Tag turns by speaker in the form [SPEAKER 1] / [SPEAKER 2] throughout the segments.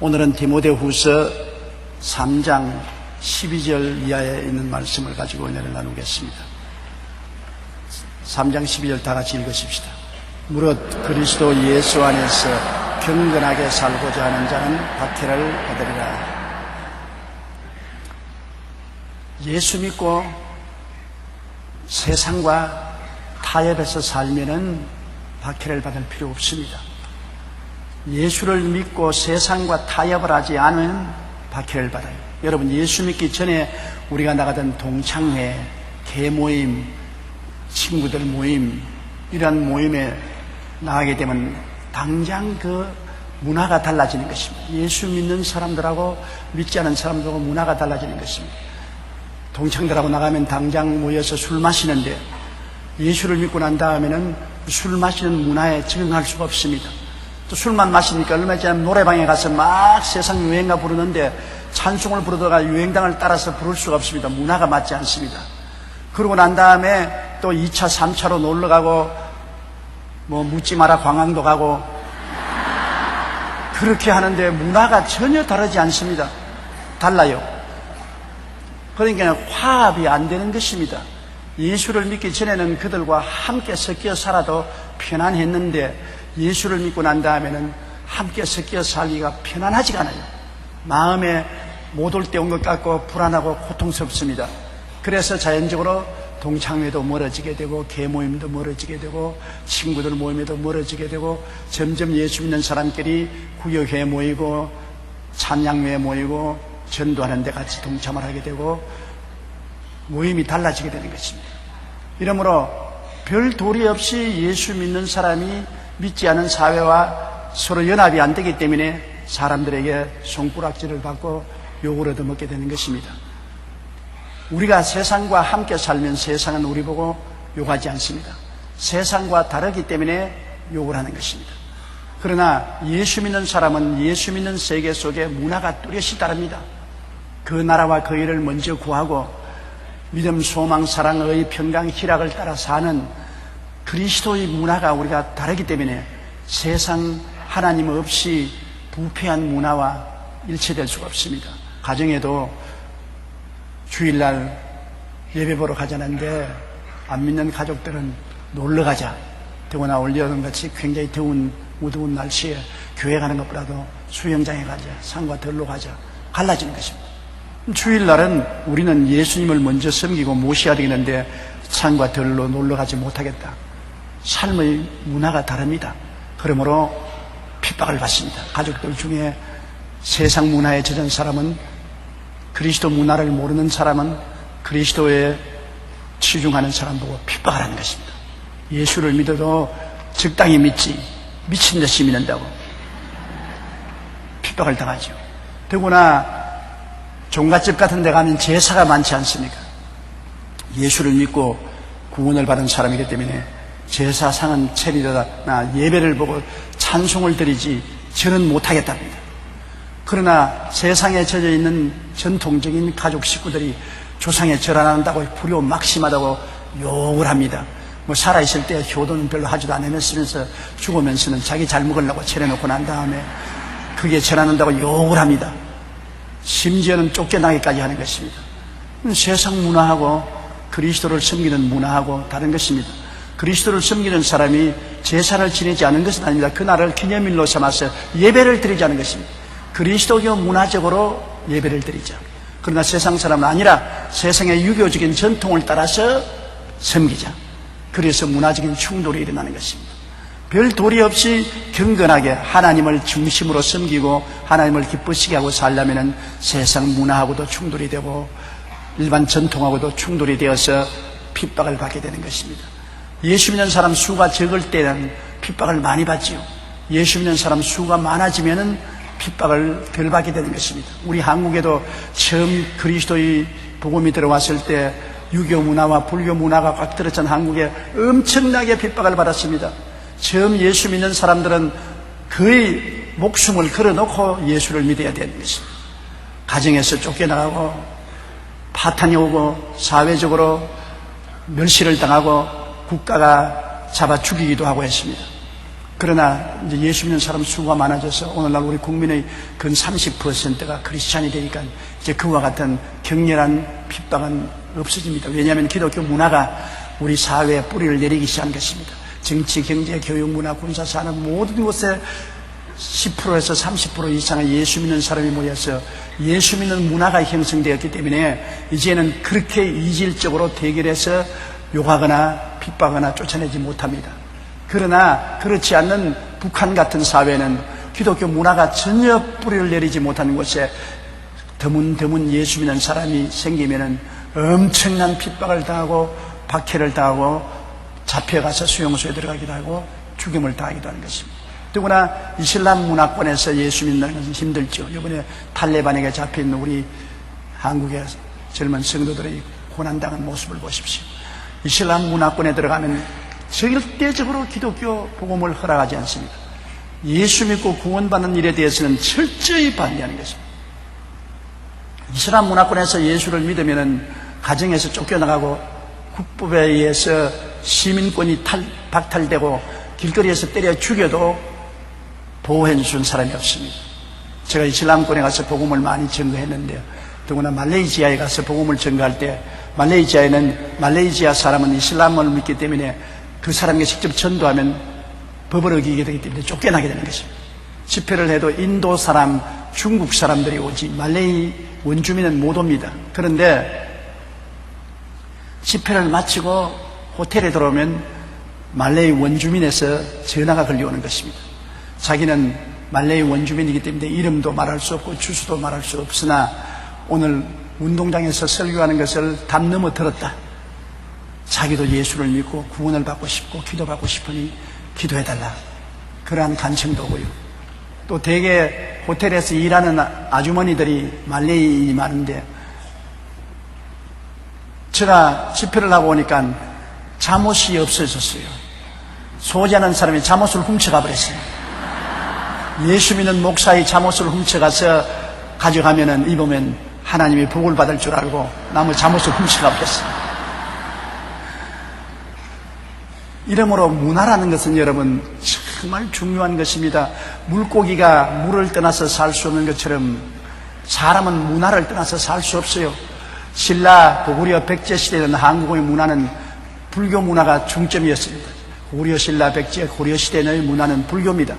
[SPEAKER 1] 오늘은 디모데후서 3장 12절 이하에 있는 말씀을 가지고 은혜를 나누겠습니다. 3장 12절 다 같이 읽으십시다. 무릇 그리스도 예수 안에서 경건하게 살고자 하는 자는 박해를 받으리라. 예수 믿고 세상과 타협해서 살면은 박해를 받을 필요 없습니다. 예수를 믿고 세상과 타협을 하지 않으면 박해를 받아요. 여러분, 예수 믿기 전에 우리가 나가던 동창회, 개모임, 친구들 모임, 이러한 모임에 나가게 되면 당장 그 문화가 달라지는 것입니다. 예수 믿는 사람들하고 믿지 않은 사람들하고 문화가 달라지는 것입니다. 동창들하고 나가면 당장 모여서 술 마시는데 예수를 믿고 난 다음에는 술 마시는 문화에 적응할 수가 없습니다. 또 술만 마시니까 얼마 전에 노래방에 가서 막 세상 유행가 부르는데 찬송을 부르다가 유행당을 따라서 부를 수가 없습니다. 문화가 맞지 않습니다. 그러고 난 다음에 또 2차, 3차로 놀러 가고 뭐 묻지 마라 광항도 가고 그렇게 하는데 문화가 전혀 다르지 않습니다. 달라요. 그러니까 화합이 안 되는 것입니다. 예수를 믿기 전에는 그들과 함께 섞여 살아도 편안했는데 예수를 믿고 난 다음에는 함께 섞여 살기가 편안하지가 않아요. 마음에 못 올 때 온 것 같고 불안하고 고통스럽습니다. 그래서 자연적으로 동창회도 멀어지게 되고 개모임도 멀어지게 되고 친구들 모임에도 멀어지게 되고 점점 예수 믿는 사람끼리 구역회에 모이고 찬양회에 모이고 전도하는 데 같이 동참을 하게 되고 모임이 달라지게 되는 것입니다. 이러므로 별 도리 없이 예수 믿는 사람이 믿지 않은 사회와 서로 연합이 안 되기 때문에 사람들에게 손가락질을 받고 욕을 얻어먹게 되는 것입니다. 우리가 세상과 함께 살면 세상은 우리 보고 욕하지 않습니다. 세상과 다르기 때문에 욕을 하는 것입니다. 그러나 예수 믿는 사람은 예수 믿는 세계 속에 문화가 뚜렷이 다릅니다. 그 나라와 그 일을 먼저 구하고 믿음, 소망, 사랑, 의, 평강, 희락을 따라 사는 그리스도의 문화가 우리가 다르기 때문에 세상 하나님 없이 부패한 문화와 일치될 수가 없습니다. 가정에도 주일날 예배 보러 가자는데 안 믿는 가족들은 놀러 가자. 더구나 올여름 같이 굉장히 더운 무더운 날씨에 교회 가는 것보다도 수영장에 가자, 산과 들로 가자, 갈라지는 것입니다. 주일날은 우리는 예수님을 먼저 섬기고 모셔야 되겠는데 산과 들로 놀러 가지 못하겠다. 삶의 문화가 다릅니다. 그러므로 핍박을 받습니다. 가족들 중에 세상 문화에 젖은 사람은, 그리스도 문화를 모르는 사람은 그리스도에 치중하는 사람 보고 핍박을 하는 것입니다. 예수를 믿어도 적당히 믿지 미친 듯이 믿는다고 핍박을 당하죠. 더구나 종갓집 같은 데 가면 제사가 많지 않습니까? 예수를 믿고 구원을 받은 사람이기 때문에 제사상은 체리다나 예배를 보고 찬송을 드리지 저는 못하겠답니다. 그러나 세상에 젖어 있는 전통적인 가족 식구들이 조상에 절 안 한다고 불효막심하다고 욕을 합니다. 뭐 살아있을 때 효도는 별로 하지도 않으면서 죽으면서는 자기 잘 먹으려고 차려놓고 난 다음에 그게 절 안 한다고 욕을 합니다. 심지어는 쫓겨나기까지 하는 것입니다. 세상 문화하고 그리스도를 섬기는 문화하고 다른 것입니다. 그리스도를 섬기는 사람이 제사를 지내지 않은 것은 아닙니다. 그날을 기념일로 삼아서 예배를 드리지 않은 것입니다. 그리스도교 문화적으로 예배를 드리죠. 그러나 세상 사람은 아니라 세상의 유교적인 전통을 따라서 섬기자. 그래서 문화적인 충돌이 일어나는 것입니다. 별 도리 없이 경건하게 하나님을 중심으로 섬기고 하나님을 기쁘시게 하고 살려면 세상 문화하고도 충돌이 되고 일반 전통하고도 충돌이 되어서 핍박을 받게 되는 것입니다. 예수 믿는 사람 수가 적을 때는 핍박을 많이 받지요. 예수 믿는 사람 수가 많아지면은 핍박을 덜 받게 되는 것입니다. 우리 한국에도 처음 그리스도의 복음이 들어왔을 때 유교 문화와 불교 문화가 꽉 들었던 한국에 엄청나게 핍박을 받았습니다. 처음 예수 믿는 사람들은 거의 목숨을 걸어놓고 예수를 믿어야 되는 것입니다. 가정에서 쫓겨나가고 파탄이 오고 사회적으로 멸시를 당하고 국가가 잡아 죽이기도 하고 했습니다. 그러나 이제 예수 믿는 사람 수가 많아져서 오늘날 우리 국민의 근 30%가 크리스찬이 되니까 이제 그와 같은 격렬한 핍박은 없어집니다. 왜냐하면 기독교 문화가 우리 사회에 뿌리를 내리기 시작한 것입니다. 정치, 경제, 교육, 문화, 군사, 산업 모든 곳에 10%에서 30% 이상의 예수 믿는 사람이 모여서 예수 믿는 문화가 형성되었기 때문에 이제는 그렇게 이질적으로 대결해서 욕하거나 핍박하거나 쫓아내지 못합니다. 그러나 그렇지 않는 북한 같은 사회는 기독교 문화가 전혀 뿌리를 내리지 못하는 곳에 드문드문 예수 믿는 사람이 생기면은 엄청난 핍박을 당하고 박해를 당하고 잡혀가서 수용소에 들어가기도 하고 죽임을 당하기도 하는 것입니다. 더구나 이슬람 문화권에서 예수 믿는 것은 힘들죠. 이번에 탈레반에게 잡힌 우리 한국의 젊은 성도들의 고난당한 모습을 보십시오. 이슬람 문화권에 들어가면 절대적으로 기독교 복음을 허락하지 않습니다. 예수 믿고 구원받는 일에 대해서는 철저히 반대하는 것입니다. 이슬람 문화권에서 예수를 믿으면 가정에서 쫓겨나가고 국법에 의해서 시민권이 박탈되고 길거리에서 때려 죽여도 보호해 준 사람이 없습니다. 제가 이슬람권에 가서 복음을 많이 전거했는데요. 더구나 말레이시아에 가서 복음을 전거할 때 말레이시아 사람은 이슬람을 믿기 때문에 그 사람에게 직접 전도하면 법을 어기게 되기 때문에 쫓겨나게 되는 것입니다. 집회를 해도 인도 사람, 중국 사람들이 오지 말레이 원주민은 못 옵니다. 그런데 집회를 마치고 호텔에 들어오면 말레이 원주민에서 전화가 걸려오는 것입니다. 자기는 말레이 원주민이기 때문에 이름도 말할 수 없고 주소도 말할 수 없으나 오늘 운동장에서 설교하는 것을 담 넘어 들었다. 자기도 예수를 믿고 구원을 받고 싶고 기도받고 싶으니 기도해달라. 그러한 간청도 오고요. 또 대개 호텔에서 일하는 아주머니들이 말레이인이 많은데 제가 집회를 하고 오니까 잠옷이 없어졌어요. 소지하는 사람이 잠옷을 훔쳐가 버렸어요. 예수 믿는 목사의 잠옷을 훔쳐가서 가져가면은 입으면 하나님이 복을 받을 줄 알고 남의 잠옷을 훔쳐가 버렸어요. 이러므로 문화라는 것은 여러분 정말 중요한 것입니다. 물고기가 물을 떠나서 살 수 없는 것처럼 사람은 문화를 떠나서 살 수 없어요. 신라, 고구려, 백제 시대는 한국의 문화는 불교 문화가 중점이었습니다. 고구려, 신라, 백제, 고려 시대의 문화는 불교입니다.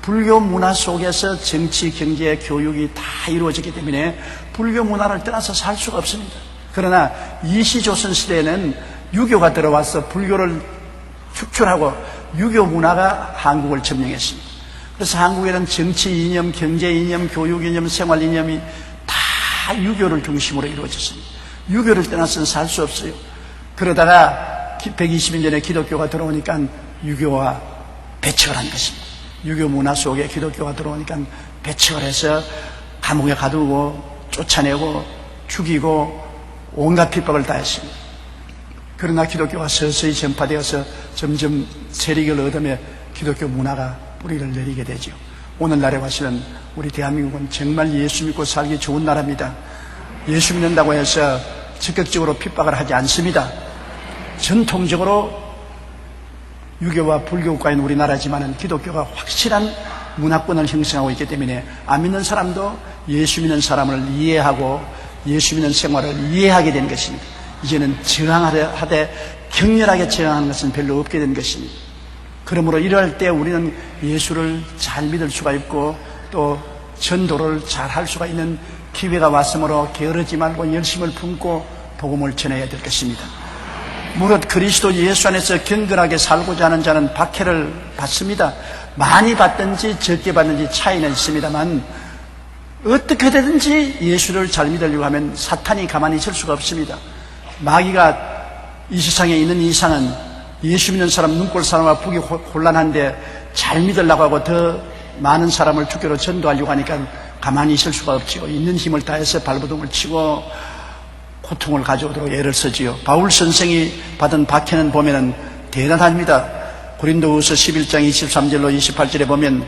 [SPEAKER 1] 불교 문화 속에서 정치, 경제, 교육이 다 이루어졌기 때문에 불교 문화를 떠나서 살 수가 없습니다. 그러나 이시조선 시대에는 유교가 들어와서 불교를 축출하고 유교 문화가 한국을 점령했습니다. 그래서 한국에는 정치 이념, 경제 이념, 교육 이념, 생활 이념이 다 유교를 중심으로 이루어졌습니다. 유교를 떠나서는 살 수 없어요. 그러다가 120년 전에 기독교가 들어오니까 유교와 배척을 한 것입니다. 유교 문화 속에 기독교가 들어오니까 배척을 해서 감옥에 가두고 쫓아내고 죽이고 온갖 핍박을 다 했습니다. 그러나 기독교가 서서히 전파되어서 점점 세력을 얻으며 기독교 문화가 뿌리를 내리게 되죠. 오늘날에 와서는 우리 대한민국은 정말 예수 믿고 살기 좋은 나라입니다. 예수 믿는다고 해서 적극적으로 핍박을 하지 않습니다. 전통적으로 유교와 불교국가인 우리나라지만 기독교가 확실한 문화권을 형성하고 있기 때문에 안 믿는 사람도 예수 믿는 사람을 이해하고 예수 믿는 생활을 이해하게 된 것입니다. 이제는 저항하되 격렬하게 저항하는 것은 별로 없게 된 것입니다. 그러므로 이럴 때 우리는 예수를 잘 믿을 수가 있고 또 전도를 잘 할 수가 있는 기회가 왔으므로 게으르지 말고 열심을 품고 복음을 전해야 될 것입니다. 무릇 그리스도 예수 안에서 경건하게 살고자 하는 자는 박해를 받습니다. 많이 받든지 적게 받든지 차이는 있습니다만 어떻게 되든지 예수를 잘 믿으려고 하면 사탄이 가만히 있을 수가 없습니다. 마귀가 이 세상에 있는 이상은 예수 믿는 사람 눈꼴 사람과 보기 곤란한데 잘 믿으려고 하고 더 많은 사람을 주교로 전도하려고 하니까 가만히 있을 수가 없지요. 있는 힘을 다해서 발버둥을 치고 고통을 가져오도록 애를 쓰지요. 바울 선생이 받은 박해는 보면은 대단합니다. 고린도후서 11장 23절로 28절에 보면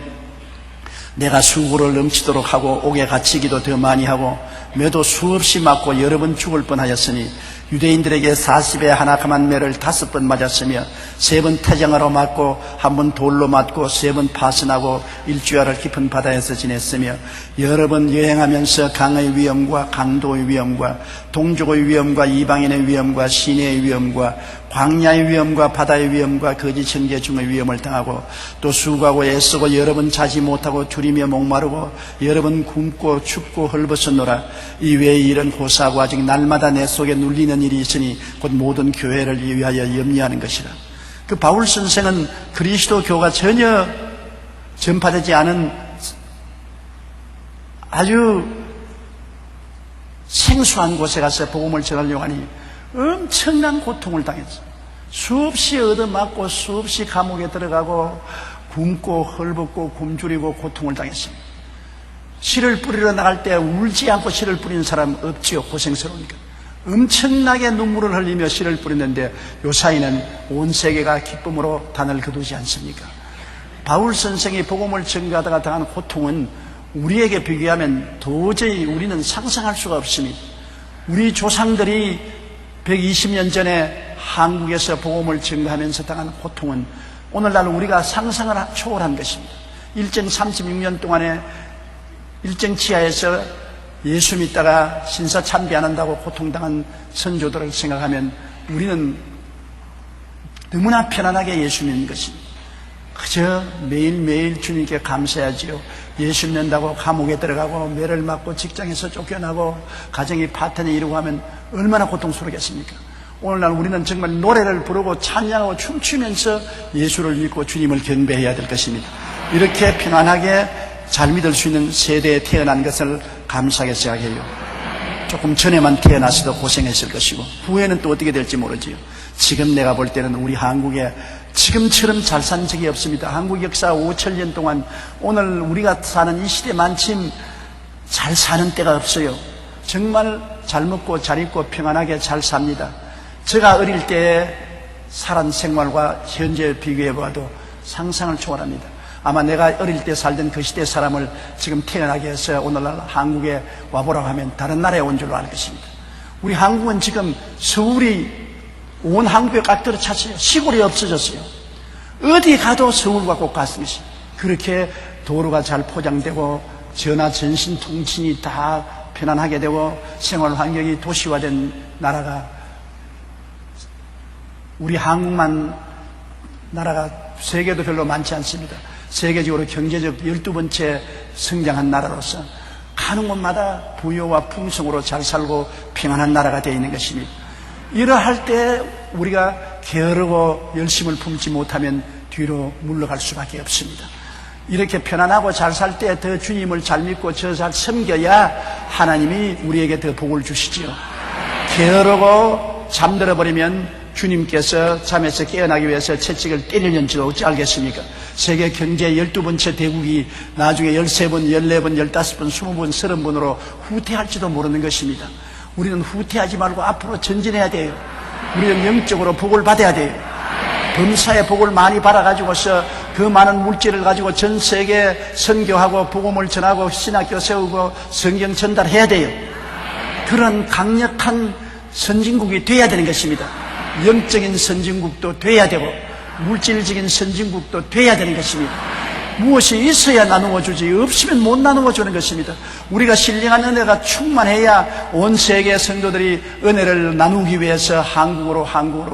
[SPEAKER 1] 내가 수고를 넘치도록 하고 옥에 갇히기도 더 많이 하고 매도 수없이 맞고 여러 번 죽을 뻔하였으니 유대인들에게 40에 하나 감한 매를 5번 맞았으며 3번 태장으로 맞고 1번 돌로 맞고 3번 파선하고 일주일을 깊은 바다에서 지냈으며 여러 번 여행하면서 강의 위험과 강도의 위험과 동족의 위험과 이방인의 위험과 시내의 위험과 광야의 위험과 바다의 위험과 거짓 선지자 중의 위험을 당하고 또 수고하고 애쓰고 여러 번 자지 못하고 줄이며 목마르고 여러 번 굶고 춥고 헐벗었노라. 이외의 일은 고사하고 아직 날마다 내 속에 눌리는 일이 있으니 곧 모든 교회를 위하여 염려하는 것이라. 그 바울 선생은 그리스도 교가 전혀 전파되지 않은 아주 생소한 곳에 가서 복음을 전하려고 하니 엄청난 고통을 당했어요. 수없이 얻어맞고 수없이 감옥에 들어가고 굶고 헐벗고 굶주리고 고통을 당했습니다. 씨를 뿌리러 나갈 때 울지 않고 씨를 뿌리는 사람 없지요. 고생스러우니까 엄청나게 눈물을 흘리며 씨를 뿌렸는데 요사이는 온 세계가 기쁨으로 단을 거두지 않습니까? 바울 선생이 복음을 전가하다가 당한 고통은 우리에게 비교하면 도저히 우리는 상상할 수가 없습니다. 우리 조상들이 120년 전에 한국에서 복음을 전가하면서 당한 고통은 오늘날 우리가 상상을 초월한 것입니다. 일정 36년 동안에 일정 지하에서 예수 믿다가 신사 참배 안 한다고 고통당한 선조들을 생각하면 우리는 너무나 편안하게 예수 믿는 것입니다. 그저 매일매일 주님께 감사하지요. 예수 믿는다고 감옥에 들어가고 매를 맞고 직장에서 쫓겨나고 가정이 파탄이 이루고 하면 얼마나 고통스럽겠습니까? 오늘날 우리는 정말 노래를 부르고 찬양하고 춤추면서 예수를 믿고 주님을 경배해야 될 것입니다. 이렇게 편안하게 잘 믿을 수 있는 세대에 태어난 것을 감사하게 생각해요. 조금 전에만 태어났어도 고생했을 것이고 후에는 또 어떻게 될지 모르지요. 지금 내가 볼 때는 우리 한국에 지금처럼 잘 산 적이 없습니다. 한국 역사 5,000년 동안 오늘 우리가 사는 이 시대만큼 잘 사는 때가 없어요. 정말 잘 먹고 잘 입고 평안하게 잘 삽니다. 제가 어릴 때 살은 생활과 현재 비교해봐도 상상을 초월합니다. 아마 내가 어릴 때 살던 그 시대 사람을 지금 태어나게 해서 오늘날 한국에 와보라고 하면 다른 나라에 온 줄로 알 것입니다. 우리 한국은 지금 서울이 온 한국에 깍들어 찼어요. 시골이 없어졌어요. 어디 가도 서울과 꼭 같습니다. 그렇게 도로가 잘 포장되고 전화 전신 통신이 다 편안하게 되고 생활 환경이 도시화된 나라가 우리 한국만 나라가 세계도 별로 많지 않습니다. 세계적으로 경제적 12번째 성장한 나라로서 가는 곳마다 부여와 풍성으로 잘 살고 평안한 나라가 되어 있는 것입니다. 이러할 때 우리가 게으르고 열심을 품지 못하면 뒤로 물러갈 수밖에 없습니다. 이렇게 편안하고 잘 살 때 더 주님을 잘 믿고 저 잘 섬겨야 하나님이 우리에게 더 복을 주시지요. 게으르고 잠들어버리면 주님께서 잠에서 깨어나기 위해서 채찍을 때리는지도 어찌 알겠습니까? 세계 경제 12번째 대국이 나중에 13번, 14번, 15번, 20번, 30번으로 후퇴할지도 모르는 것입니다. 우리는 후퇴하지 말고 앞으로 전진해야 돼요. 우리는 영적으로 복을 받아야 돼요. 범사의 복을 많이 받아가지고서 그 많은 물질을 가지고 전 세계 선교하고 복음을 전하고 신학교 세우고 성경 전달해야 돼요. 그런 강력한 선진국이 돼야 되는 것입니다. 영적인 선진국도 돼야 되고 물질적인 선진국도 돼야 되는 것입니다. 무엇이 있어야 나누어 주지 없으면 못 나누어 주는 것입니다. 우리가 신령한 은혜가 충만해야 온 세계 성도들이 은혜를 나누기 위해서 한국으로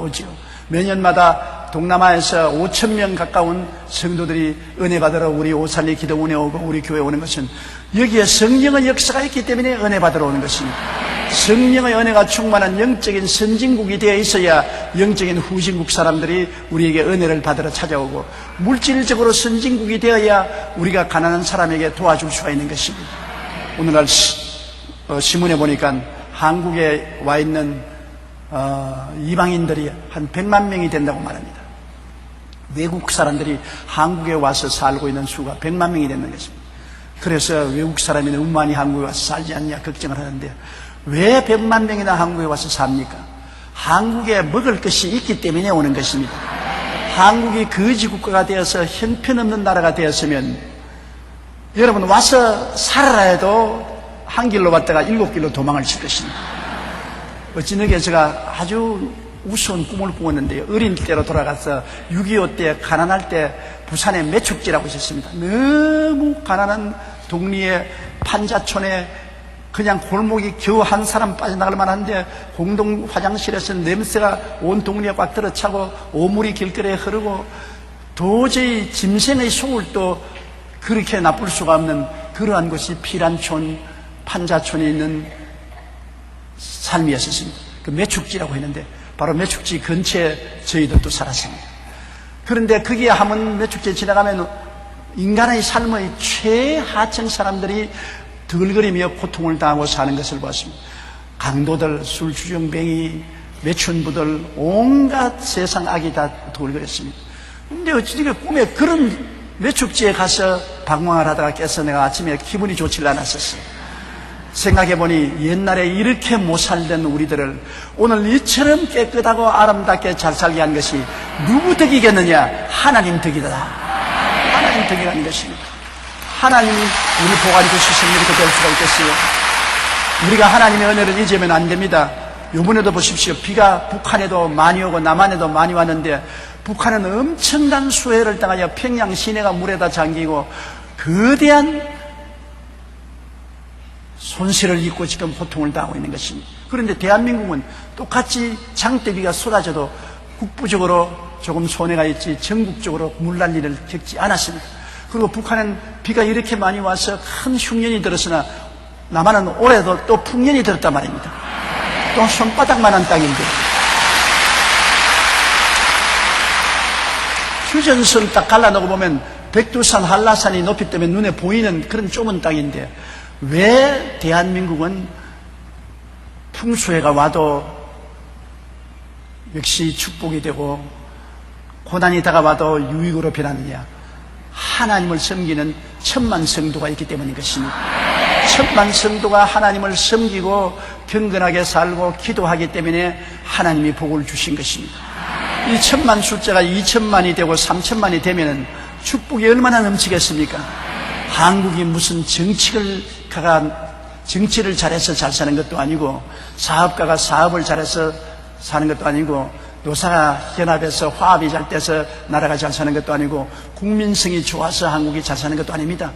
[SPEAKER 1] 오지요. 매년마다 동남아에서 5,000명 가까운 성도들이 은혜 받으러 우리 오살리 기도원에 오고 우리 교회에 오는 것은 여기에 성령의 역사가 있기 때문에 은혜 받으러 오는 것입니다. 성령의 은혜가 충만한 영적인 선진국이 되어 있어야 영적인 후진국 사람들이 우리에게 은혜를 받으러 찾아오고 물질적으로 선진국이 되어야 우리가 가난한 사람에게 도와줄 수가 있는 것입니다. 오늘날 신문에 보니까 한국에 와 있는 이방인들이 한 100만 명이 된다고 말합니다. 외국 사람들이 한국에 와서 살고 있는 수가 100만 명이 되는 것입니다. 그래서 외국 사람이 너무 많이 한국에 와서 살지 않냐 걱정을 하는데 왜 100만 명이나 한국에 와서 삽니까? 한국에 먹을 것이 있기 때문에 오는 것입니다. 한국이 거지 국가가 되어서 형편없는 나라가 되었으면 여러분 와서 살아라 해도 한 길로 왔다가 7길로 도망을 칠 것입니다. 어찌되게 제가 아주 우스운 꿈을 꾸었는데요. 어린 때로 돌아가서 6.25 때 가난할 때 부산에 매축지라고 있었습니다. 너무 가난한 동리의 판자촌에 그냥 골목이 겨우 한 사람 빠져나갈 만한데 공동 화장실에서 냄새가 온 동리에 꽉 들어차고 오물이 길거리에 흐르고 도저히 짐승의 소울도 그렇게 나쁠 수가 없는 그러한 것이 피란촌, 판자촌에 있는 삶이었습니다. 그 매축지라고 했는데 바로 매축지 근처에 저희들도 살았습니다. 그런데 거기에 하면 매축지에 지나가면 인간의 삶의 최하층 사람들이 덜거리며 고통을 당하고 사는 것을 보았습니다. 강도들, 술주정뱅이, 매춘부들, 온갖 세상 악이 다 덜거렸습니다. 근데 어찌되게 꿈에 그런 매축지에 가서 방황을 하다가 깨서 내가 아침에 기분이 좋지 않았었어요. 생각해보니 옛날에 이렇게 못 살던 우리들을 오늘 이처럼 깨끗하고 아름답게 잘 살게 한 것이 누구 덕이겠느냐? 하나님 덕이다. 하나님 덕이라는 것입니다. 하나님이 우리 보관해 주시면 이렇게 될 수가 있겠어요? 우리가 하나님의 은혜를 잊으면 안 됩니다. 이번에도 보십시오. 비가 북한에도 많이 오고 남한에도 많이 왔는데 북한은 엄청난 수해를 당하여 평양 시내가 물에다 잠기고 거대한 손실을 입고 지금 고통을 당하고 있는 것입니다. 그런데 대한민국은 똑같이 장대비가 쏟아져도 국부적으로 조금 손해가 있지 전국적으로 물난리를 겪지 않았습니다. 그리고 북한은 비가 이렇게 많이 와서 큰 흉년이 들었으나 남한은 올해도 또 풍년이 들었단 말입니다. 또 손바닥만한 땅인데 휴전선 딱 갈라놓고 보면 백두산, 한라산이 높이 때문에 눈에 보이는 그런 좁은 땅인데 왜 대한민국은 풍수해가 와도 역시 축복이 되고 고난이 다가와도 유익으로 변하느냐? 하나님을 섬기는 천만 성도가 있기 때문인 것입니다. 천만 성도가 하나님을 섬기고 경건하게 살고 기도하기 때문에 하나님이 복을 주신 것입니다. 이 천만 숫자가 2천만이 되고 3천만이 되면 축복이 얼마나 넘치겠습니까? 한국이 무슨 정치를 잘해서 잘 사는 것도 아니고 사업가가 사업을 잘해서 사는 것도 아니고 노사가 연합해서 화합이 잘 돼서 나라가 잘 사는 것도 아니고 국민성이 좋아서 한국이 잘 사는 것도 아닙니다.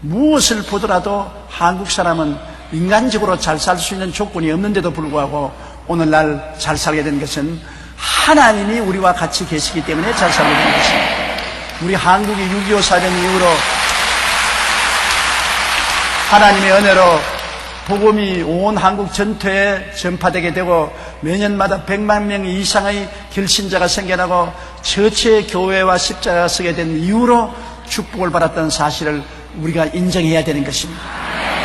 [SPEAKER 1] 무엇을 보더라도 한국 사람은 인간적으로 잘 살 수 있는 조건이 없는데도 불구하고 오늘날 잘 살게 된 것은 하나님이 우리와 같이 계시기 때문에 잘 살게 된 것입니다. 우리 한국이 6.25 사변 이후로 하나님의 은혜로 복음이 온 한국 전토에 전파되게 되고 매년마다 100만 명 이상의 결신자가 생겨나고 처치의 교회와 십자가가 서게 된 이후로 축복을 받았던 사실을 우리가 인정해야 되는 것입니다.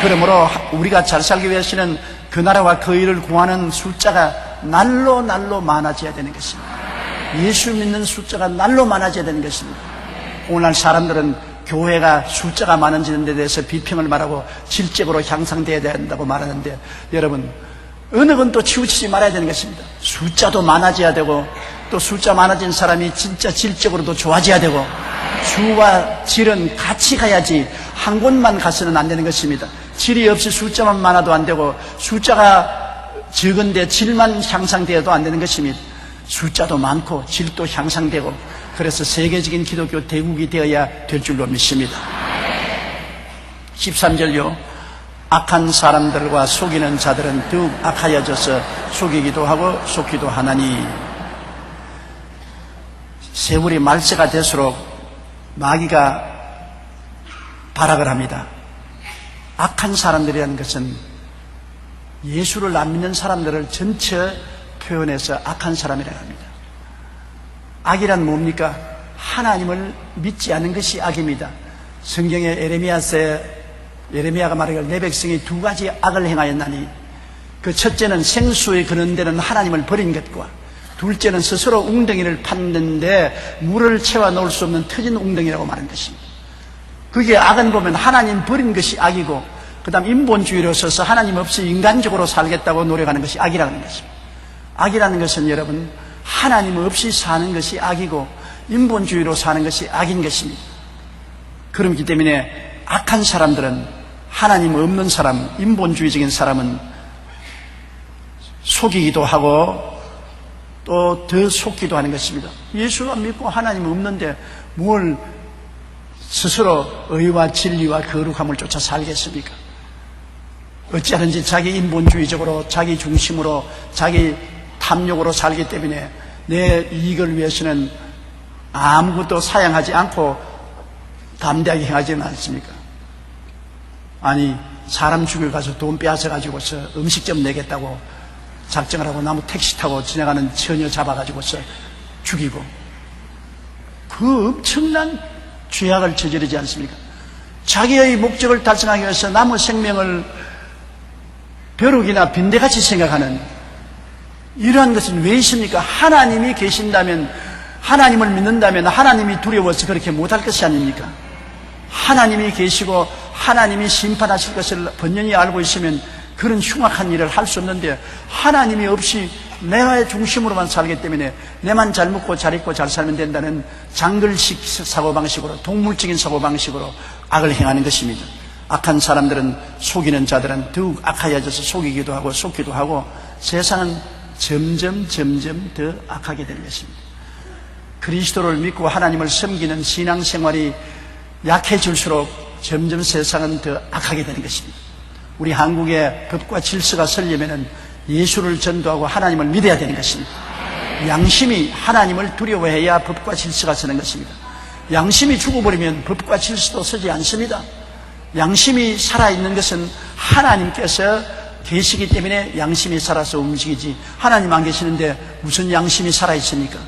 [SPEAKER 1] 그러므로 우리가 잘 살기 위해서는 그 나라와 그 일을 구하는 숫자가 날로 많아져야 되는 것입니다. 예수 믿는 숫자가 날로 많아져야 되는 것입니다. 오늘날 사람들은 교회가 숫자가 많아지는 데 대해서 비평을 말하고 질적으로 향상되어야 된다고 말하는데 여러분 어느 건 또 치우치지 말아야 되는 것입니다. 숫자도 많아져야 되고 또 숫자 많아진 사람이 진짜 질적으로도 좋아져야 되고 주와 질은 같이 가야지 한 곳만 가서는 안 되는 것입니다. 질이 없이 숫자만 많아도 안 되고 숫자가 적은데 질만 향상되어도 안 되는 것입니다. 숫자도 많고 질도 향상되고 그래서 세계적인 기독교 대국이 되어야 될 줄로 믿습니다. 13절요. 악한 사람들과 속이는 자들은 더욱 악하여져서 속이기도 하고 속기도 하나니 세월이 말세가 될수록 마귀가 발악을 합니다. 악한 사람들이라는 것은 예수를 안 믿는 사람들을 전체 표현해서 악한 사람이라고 합니다. 악이란 뭡니까? 하나님을 믿지 않는 것이 악입니다. 성경에 에레미야가 말하기를 내 백성이 두 가지 악을 행하였나니 그 첫째는 생수에 그런 데는 하나님을 버린 것과 둘째는 스스로 웅덩이를 팠는데 물을 채워 놓을 수 없는 터진 웅덩이라고 말한 것입니다. 그게 악은 보면 하나님 버린 것이 악이고 그 다음 인본주의로 서서 하나님 없이 인간적으로 살겠다고 노력하는 것이 악이라는 것입니다. 악이라는 것은 여러분 하나님 없이 사는 것이 악이고 인본주의로 사는 것이 악인 것입니다. 그렇기 때문에 악한 사람들은 하나님 없는 사람, 인본주의적인 사람은 속이기도 하고 또 더 속기도 하는 것입니다. 예수가 믿고 하나님 없는데 뭘 스스로 의와 진리와 거룩함을 쫓아 살겠습니까? 어찌하든지 자기 인본주의적으로 자기 중심으로 자기 탐욕으로 살기 때문에 내 이익을 위해서는 아무것도 사양하지 않고 담대하게 행하지는 않습니까? 아니, 사람 죽여가서 돈 빼앗아가지고서 음식점 내겠다고 작정을 하고 나무 택시 타고 지나가는 처녀 잡아가지고서 죽이고, 그 엄청난 죄악을 저지르지 않습니까? 자기의 목적을 달성하기 위해서 남의 생명을 벼룩이나 빈대같이 생각하는 이러한 것은 왜 있습니까? 하나님이 계신다면, 하나님을 믿는다면 하나님이 두려워서 그렇게 못할 것이 아닙니까? 하나님이 계시고 하나님이 심판하실 것을 번연히 알고 있으면 그런 흉악한 일을 할 수 없는데, 하나님이 없이 내가 중심으로만 살기 때문에 내만 잘 먹고 잘 입고 잘 살면 된다는 장글식 사고방식으로, 동물적인 사고방식으로 악을 행하는 것입니다. 악한 사람들은, 속이는 자들은 더욱 악하여져서 속이기도 하고 속기도 하고 세상은 점점 더 악하게 되는 것입니다. 그리스도를 믿고 하나님을 섬기는 신앙생활이 약해질수록 점점 세상은 더 악하게 되는 것입니다. 우리 한국의 법과 질서가 서려면 예수를 전도하고 하나님을 믿어야 되는 것입니다. 양심이 하나님을 두려워해야 법과 질서가 서는 것입니다. 양심이 죽어버리면 법과 질서도 서지 않습니다. 양심이 살아있는 것은 하나님께서 계시기 때문에 양심이 살아서 움직이지, 하나님 안 계시는데 무슨 양심이 살아있습니까?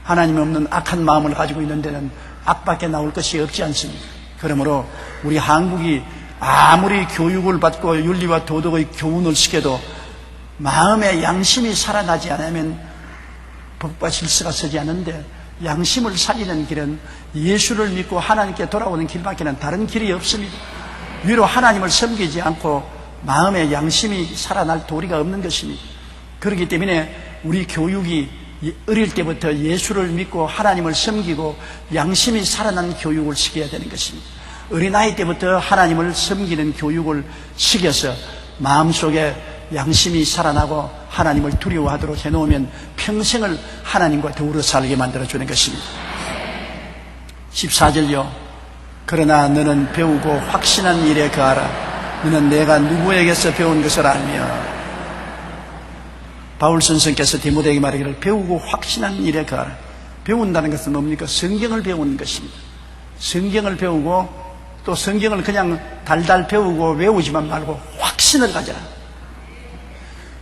[SPEAKER 1] 하나님 없는 악한 마음을 가지고 있는 데는 악밖에 나올 것이 없지 않습니까? 그러므로 우리 한국이 아무리 교육을 받고 윤리와 도덕의 교훈을 시켜도 마음의 양심이 살아나지 않으면 법과 질서가 서지 않는데, 양심을 살리는 길은 예수를 믿고 하나님께 돌아오는 길밖에는 다른 길이 없습니다. 위로 하나님을 섬기지 않고 마음의 양심이 살아날 도리가 없는 것입니다. 그렇기 때문에 우리 교육이 어릴 때부터 예수를 믿고 하나님을 섬기고 양심이 살아난 교육을 시켜야 되는 것입니다. 어린아이 때부터 하나님을 섬기는 교육을 시켜서 마음속에 양심이 살아나고 하나님을 두려워하도록 해놓으면 평생을 하나님과 더불어 살게 만들어주는 것입니다. 14절요. 그러나 너는 배우고 확신한 일에 거하라. 너는 내가 누구에게서 배운 것을 알며. 바울 선생께서 디모데에게 말하기를 배우고 확신한 일에 거하라. 배운다는 것은 뭡니까? 성경을 배우는 것입니다. 성경을 배우고 또 성경을 그냥 달달 배우고 외우지만 말고 확신을 가져라.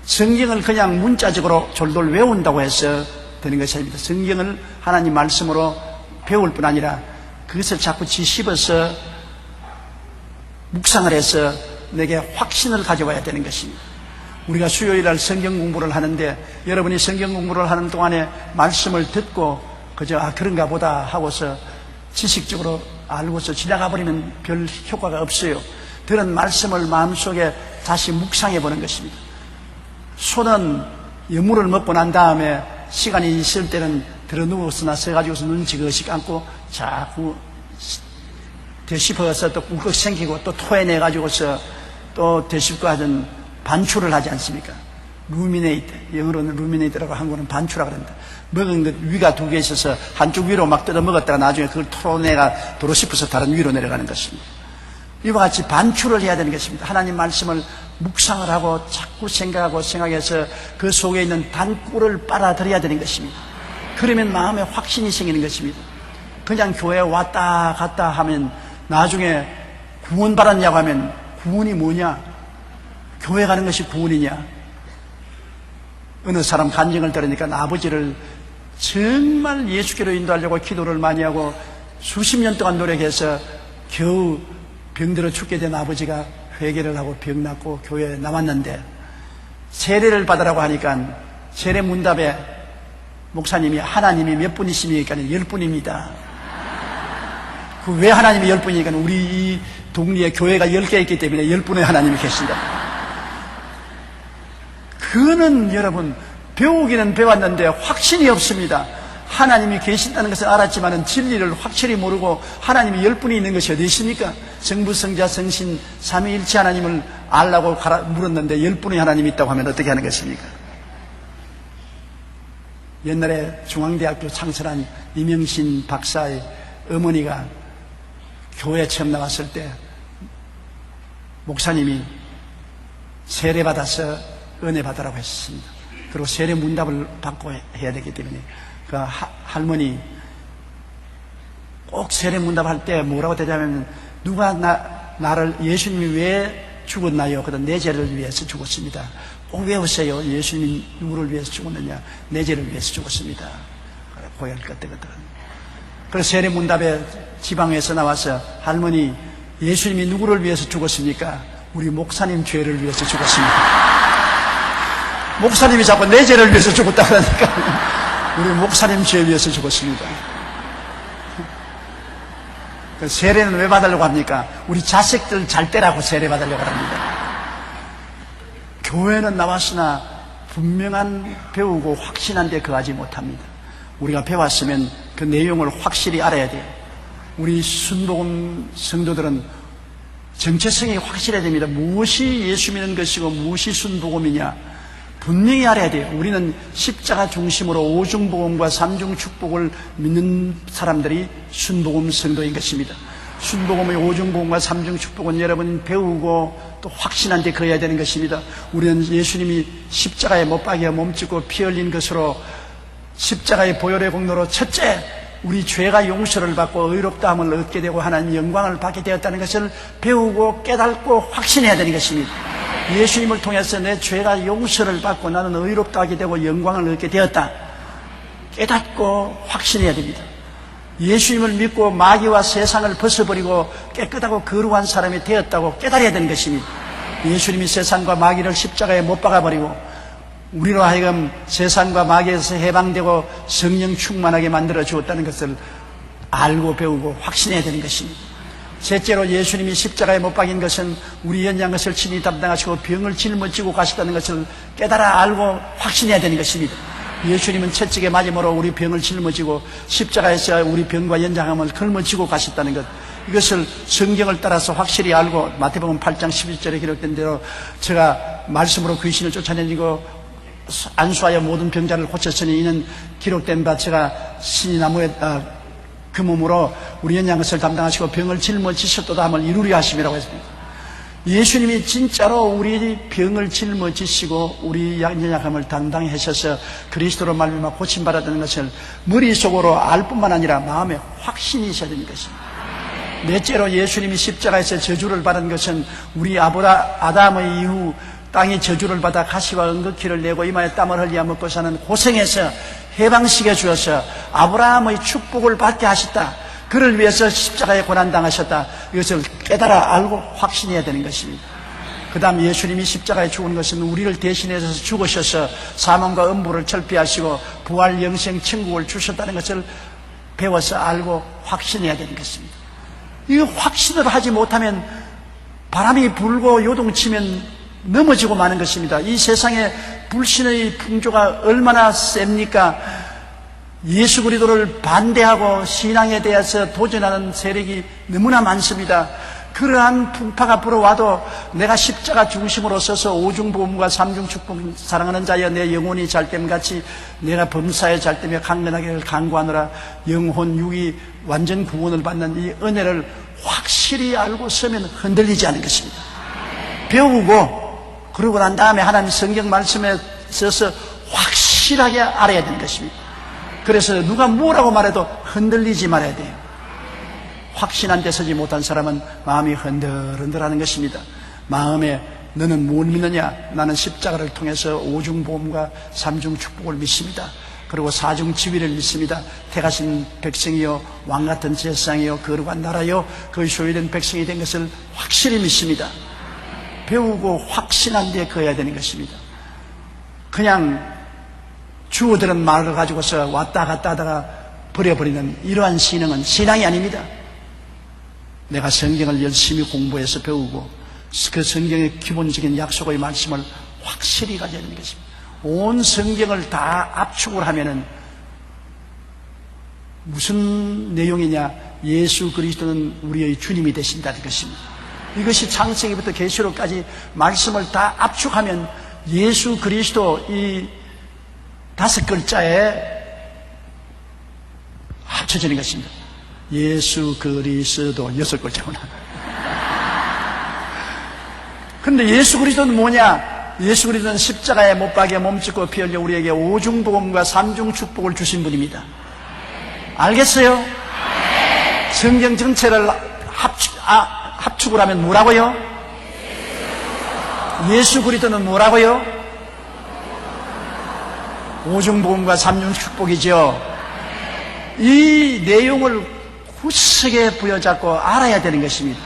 [SPEAKER 1] 성경을 그냥 문자적으로 졸졸 외운다고 해서 되는 것이 아닙니다. 성경을 하나님 말씀으로 배울 뿐 아니라 그것을 자꾸 지씹어서 묵상을 해서 내게 확신을 가져와야 되는 것입니다. 우리가 수요일날 성경 공부를 하는데, 여러분이 성경 공부를 하는 동안에 말씀을 듣고 그저 그런가 보다 하고서 지식적으로 알고서 지나가 버리면 별 효과가 없어요. 들은 말씀을 마음속에 다시 묵상해 보는 것입니다. 소는 여물을 먹고 난 다음에 시간이 있을 때는 들어 누워서나 서가지고서 눈 지그시 감고 자꾸 되씹어서 또 꿀꺽 생기고 또 토해내가지고서 또 되씹고 하던 반출을 하지 않습니까? 루미네이트, 영어로는 루미네이트라고, 한국어는 반출이라고 그런다. 먹은 것 위가 두 개 있어서 한쪽 위로 막 뜯어 먹었다가 나중에 그걸 토내가 도로 씹어서 다른 위로 내려가는 것입니다. 이와 같이 반출을 해야 되는 것입니다. 하나님 말씀을 묵상을 하고 자꾸 생각해서 그 속에 있는 단꿀을 빨아들여야 되는 것입니다. 그러면 마음에 확신이 생기는 것입니다. 그냥 교회에 왔다 갔다 하면 나중에 구원 받았냐고 하면 구원이 뭐냐? 교회 가는 것이 구원이냐? 어느 사람 간증을 들으니까 아버지를 정말 예수께로 인도하려고 기도를 많이 하고 수십 년 동안 노력해서 겨우 병들어 죽게 된 아버지가 회개를 하고 병 낫고 교회에 남았는데, 세례를 받으라고 하니까 세례 문답에 목사님이 하나님이 몇 분이십니까? 10분입니다. 그 왜 하나님이 10분이니까 우리 이 동리에 교회가 10개 있기 때문에 10분의 하나님이 계신다. 그는 여러분 배우기는 배웠는데 확신이 없습니다. 하나님이 계신다는 것을 알았지만 진리를 확실히 모르고 하나님이 10분이 있는 것이 어디 있습니까? 성부, 성자, 성신, 삼위일체 하나님을 알라고 물었는데 10분의 하나님이 있다고 하면 어떻게 하는 것입니까? 옛날에 중앙대학교 창설한 이명신 박사의 어머니가 교회 처음 나왔을 때 목사님이 세례받아서 은혜 받으라고 했습니다. 그리고 세례 문답을 받고 해야 되기 때문에 그 할머니 꼭 세례 문답할 때 뭐라고 대답하면 누가 나를 예수님이 왜 죽었나요? 그러다 내 죄를 위해서 죽었습니다. 꼭 외우세요. 예수님이 누구를 위해서 죽었느냐? 내 죄를 위해서 죽었습니다. 고향 끄떡끄떡. 그래서 세례 문답에 지방에서 나와서 할머니 예수님이 누구를 위해서 죽었습니까? 우리 목사님 죄를 위해서 죽었습니다. 목사님이 자꾸 내 죄를 위해서 죽었다 그러니까 우리 목사님 죄 위해서 죽었습니다. 세례는 왜 받으려고 합니까? 우리 자식들 잘 때라고 세례 받으려고 합니다. 교회는 나왔으나 분명한 배우고 확신한 데 거하지 못합니다. 우리가 배웠으면 그 내용을 확실히 알아야 돼요. 우리 순복음 성도들은 정체성이 확실해야 됩니다. 무엇이 예수 믿는 것이고 무엇이 순복음이냐 분명히 알아야 돼요. 우리는 십자가 중심으로 오중복음과 삼중축복을 믿는 사람들이 순복음 성도인 것입니다. 순복음의 오중복음과 삼중축복은 여러분 배우고 또 확신한 데 거해야 되는 것입니다. 우리는 예수님이 십자가에 못 박여 몸짓고 피 흘린 것으로 십자가의 보혈의 공로로 첫째 우리 죄가 용서를 받고 의롭다함을 얻게 되고 하나님 영광을 받게 되었다는 것을 배우고 깨닫고 확신해야 되는 것입니다. 예수님을 통해서 내 죄가 용서를 받고 나는 의롭다 하게 되고 영광을 얻게 되었다. 깨닫고 확신해야 됩니다. 예수님을 믿고 마귀와 세상을 벗어버리고 깨끗하고 거룩한 사람이 되었다고 깨달아야 되는 것입니다. 예수님이 세상과 마귀를 십자가에 못 박아버리고 우리로 하여금 세상과 마귀에서 해방되고 성령 충만하게 만들어 주었다는 것을 알고 배우고 확신해야 되는 것입니다. 셋째로 예수님이 십자가에 못 박인 것은 우리 연약한 것을 친히 담당하시고 병을 짊어지고 가셨다는 것을 깨달아 알고 확신해야 되는 것입니다. 예수님은 채찍에 맞음으로 우리 병을 짊어지고 십자가에서 우리 병과 연약함을 걸머지고 가셨다는 것, 이것을 성경을 따라서 확실히 알고 마태복음 8장 11절에 기록된 대로 제가 말씀으로 귀신을 쫓아내고 안수하여 모든 병자를 고쳤으니 이는 기록된 바 제가 신이 나무에 그 몸으로 우리 연약한 것을 담당하시고 병을 짊어지셨도다 함을 이루려 하심이라고 했습니다. 예수님이 진짜로 우리 병을 짊어지시고 우리 연약함을 담당하셔서 그리스도로 말미암아 고침받았다는 것을 머릿속으로 알 뿐만 아니라 마음에 확신이 있어야 되는 것입니다. 넷째로 예수님이 십자가에서 저주를 받은 것은 우리 아담의 이후 땅이 저주를 받아 가시와 은극기를 내고 이마에 땀을 흘려 먹고 사는 고생에서 해방시켜 주어서 아브라함의 축복을 받게 하셨다. 그를 위해서 십자가에 고난당하셨다. 이것을 깨달아 알고 확신해야 되는 것입니다. 그 다음 예수님이 십자가에 죽은 것은 우리를 대신해서 죽으셔서 사망과 음부를 철폐하시고 부활 영생 천국을 주셨다는 것을 배워서 알고 확신해야 되는 것입니다. 이 확신을 하지 못하면 바람이 불고 요동치면 넘어지고 마는 것입니다. 이 세상에 불신의 풍조가 얼마나 셉니까? 예수 그리스도를 반대하고 신앙에 대해서 도전하는 세력이 너무나 많습니다. 그러한 풍파가 불어와도 내가 십자가 중심으로 서서 오중복음과 삼중축복 사랑하는 자여 내 영혼이 잘됨같이 내가 범사에 잘되며 강건하기를 간구하노라. 영혼 육이 완전 구원을 받는 이 은혜를 확실히 알고 서면 흔들리지 않은 것입니다. 배우고 그러고 난 다음에 하나님 성경 말씀에 서서 확실하게 알아야 되는 것입니다. 그래서 누가 뭐라고 말해도 흔들리지 말아야 돼요. 확신한 데 서지 못한 사람은 마음이 흔들흔들하는 것입니다. 마음에 너는 뭘 믿느냐? 나는 십자가를 통해서 오중보험과 삼중축복을 믿습니다. 그리고 사중지위를 믿습니다. 택하신 백성이요 왕같은 제사장이요 거룩한 나라요 그의 소유된 백성이 된 것을 확실히 믿습니다. 배우고 확신한 데 거해야 되는 것입니다. 그냥 주어들은 말을 가지고서 왔다 갔다 하다가 버려버리는 이러한 신앙은 신앙이 아닙니다. 내가 성경을 열심히 공부해서 배우고 그 성경의 기본적인 약속의 말씀을 확실히 가져야 되는 것입니다. 온 성경을 다 압축을 하면은 무슨 내용이냐? 예수 그리스도는 우리의 주님이 되신다는 것입니다. 이것이 창세기부터 계시록까지 말씀을 다 압축하면 예수 그리스도 이 5글자에 합쳐지는 것입니다. 예수 그리스도 6글자구나. 그런데 예수 그리스도는 뭐냐? 예수 그리스도는 십자가에 못 박여 몸짓고 피 흘려 우리에게 오중복음과 삼중 축복을 주신 분입니다. 알겠어요? 성경 전체를 합축을 하면 뭐라고요? 예수 그리스도는 뭐라고요? 오중복음과 삼중 축복이죠. 이 내용을 후식에 부여잡고 알아야 되는 것입니다.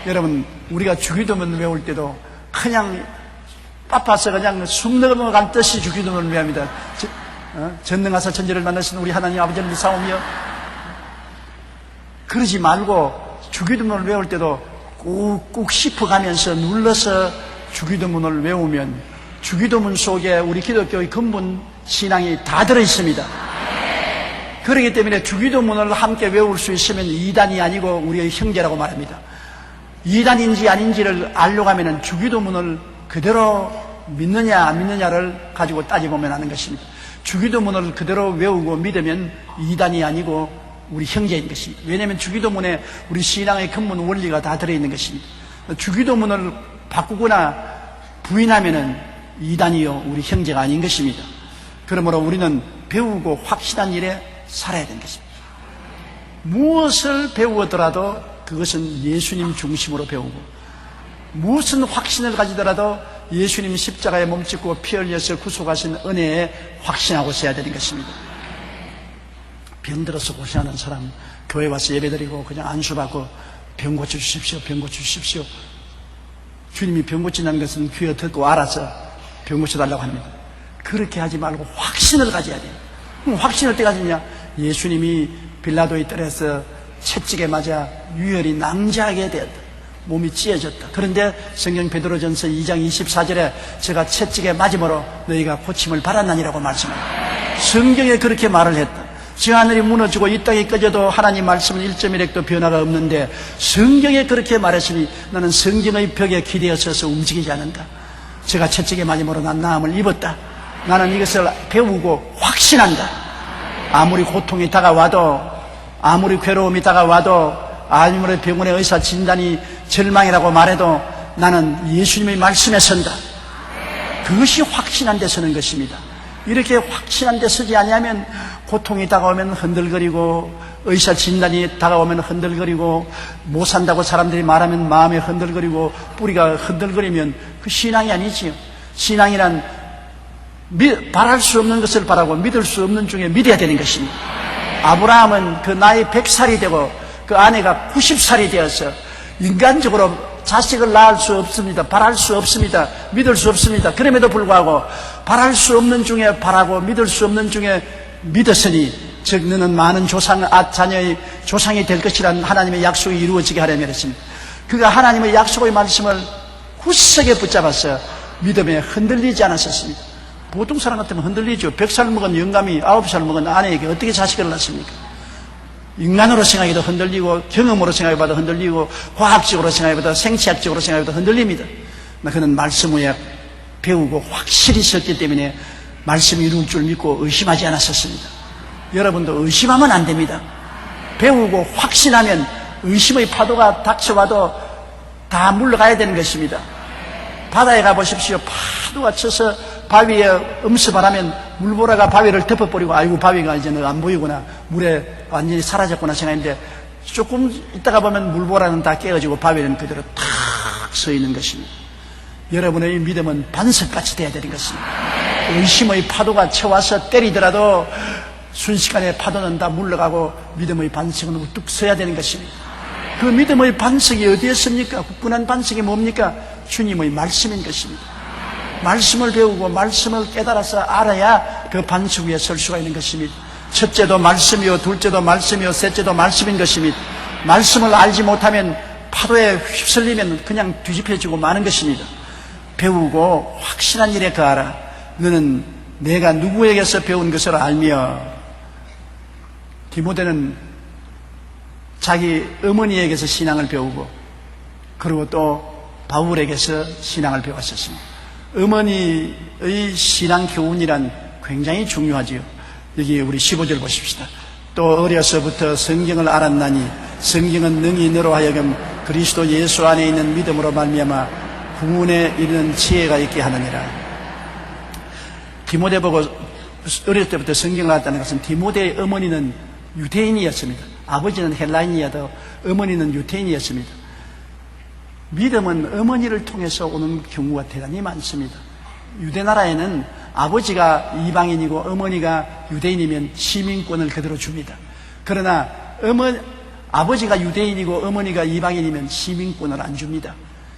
[SPEAKER 1] 여러분, 우리가 주기도문 외울 때도 그냥 바빠서 그냥 숨 넘어간 듯이 주기도문을 외웁니다. 전능하사 천지를 만나신 우리 하나님 아버지를 믿사오며, 그러지 말고 주기도문을 외울 때도 꾹꾹 씹어가면서 눌러서 주기도문을 외우면 주기도문 속에 우리 기독교의 근본 신앙이 다 들어있습니다. 그렇기 때문에 주기도문을 함께 외울 수 있으면 이단이 아니고 우리의 형제라고 말합니다. 이단인지 아닌지를 알려고 하면 주기도문을 그대로 믿느냐 안 믿느냐를 가지고 따져보면 하는 것입니다. 주기도문을 그대로 외우고 믿으면 이단이 아니고 우리 형제인 것입니다. 왜냐하면 주기도문에 우리 신앙의 근본 원리가 다 들어있는 것입니다. 주기도문을 바꾸거나 부인하면 이단이요 우리 형제가 아닌 것입니다. 그러므로 우리는 배우고 확신한 일에 살아야 되는 것입니다. 무엇을 배우더라도 그것은 예수님 중심으로 배우고, 무슨 확신을 가지더라도 예수님 십자가에 몸짓고 피 흘려서 구속하신 은혜에 확신하고 있어야 되는 것입니다. 병들어서 고생하는 사람, 교회 와서 예배드리고 그냥 안수받고 병 고쳐주십시오, 병 고쳐주십시오. 주님이 병 고친다는 것은 귀에 듣고 알아서 병 고쳐달라고 합니다. 그렇게 하지 말고 확신을 가져야 돼요. 그럼 확신을 어떻게 가지냐? 예수님이 빌라도의 뜰에서 채찍에 맞아 유혈이 낭자하게 되었다. 몸이 찢어졌다. 그런데 성경 베드로전서 2장 24절에 제가 채찍에 맞음으로 너희가 고침을 받았나니라고 말씀합니다. 성경에 그렇게 말을 했다. 저 하늘이 무너지고 이 땅이 꺼져도 하나님 말씀은 1.1핵도 변화가 없는데 성경에 그렇게 말했으니 나는 성경의 벽에 기대어 서서 움직이지 않는다. 제가 채찍에 맞음으로 난 나음을 입었다. 나는 이것을 배우고 확신한다. 아무리 고통이 다가와도, 아무리 괴로움이 다가와도, 아무리 병원의 의사 진단이 절망이라고 말해도 나는 예수님의 말씀에 선다. 그것이 확신한 데 서는 것입니다. 이렇게 확신한 데 서지 아니하면 고통이 다가오면 흔들거리고, 의사 진단이 다가오면 흔들거리고, 못 산다고 사람들이 말하면 마음이 흔들거리고, 뿌리가 흔들거리면 그 신앙이 아니지요. 신앙이란 바랄 수 없는 것을 바라고 믿을 수 없는 중에 믿어야 되는 것입니다. 아브라함은 그 나이 100살이 되고 그 아내가 90살이 되어서 인간적으로 자식을 낳을 수 없습니다. 바랄 수 없습니다. 믿을 수 없습니다. 그럼에도 불구하고 바랄 수 없는 중에 바라고 믿을 수 없는 중에 믿었으니, 즉 너는 많은 자녀의 조상이 될 것이라는 하나님의 약속이 이루어지게 하려면 했습니다. 그가 하나님의 약속의 말씀을 굳세게 붙잡아서 믿음에 흔들리지 않았었습니다. 보통 사람 같으면 흔들리죠. 100살 먹은 영감이 9살 먹은 아내에게 어떻게 자식을 낳습니까? 인간으로 생각해도 흔들리고, 경험으로 생각해봐도 흔들리고, 과학적으로 생각해봐도, 생체학적으로 생각해봐도 흔들립니다. 그는 말씀 위에 배우고 확실히 섰기 때문에 말씀이 이룰 줄 믿고 의심하지 않았었습니다. 여러분도 의심하면 안 됩니다. 배우고 확신하면 의심의 파도가 닥쳐와도 다 물러가야 되는 것입니다. 바다에 가보십시오. 파도가 쳐서 바위에 음습하라면 물보라가 바위를 덮어버리고, 아이고 바위가 이제는 안 보이구나, 물에 완전히 사라졌구나 생각했는데 조금 있다가 보면 물보라는 다 깨어지고 바위는 그대로 탁 서 있는 것입니다. 여러분의 믿음은 반석같이 돼야 되는 것입니다. 의심의 파도가 쳐와서 때리더라도 순식간에 파도는 다 물러가고 믿음의 반석은 우뚝 서야 되는 것입니다. 그 믿음의 반석이 어디에 있습니까? 굳건한 반석이 뭡니까? 주님의 말씀인 것입니다. 말씀을 배우고 말씀을 깨달아서 알아야 그 반석 위에 설 수가 있는 것입니다. 첫째도 말씀이요, 둘째도 말씀이요, 셋째도 말씀인 것입니다. 말씀을 알지 못하면 파도에 휩쓸리면 그냥 뒤집혀지고 마는 것입니다. 배우고 확실한 일에 거하라. 너는 내가 누구에게서 배운 것을 알며 디모데는 자기 어머니에게서 신앙을 배우고 그리고 또 바울에게서 신앙을 배웠었습니다. 어머니의 신앙 교훈이란 굉장히 중요하지요. 여기 우리 15절 보십시다. 또 어려서부터 성경을 알았나니 성경은 능히 너로 하여금 그리스도 예수 안에 있는 믿음으로 말미암아 구원에 이르는 지혜가 있게 하느니라. 디모데 보고 어릴 때부터 성경을 알았다는 것은 디모데의 어머니는 유대인이었습니다. 아버지는 헬라인이어도 어머니는 유대인이었습니다. 믿음은 어머니를 통해서 오는 경우가 대단히 많습니다. 유대나라에는 아버지가 이방인이고 어머니가 유대인이면 시민권을 그대로 줍니다. 그러나 아버지가 유대인이고 어머니가 이방인이면 시민권을 안 줍니다.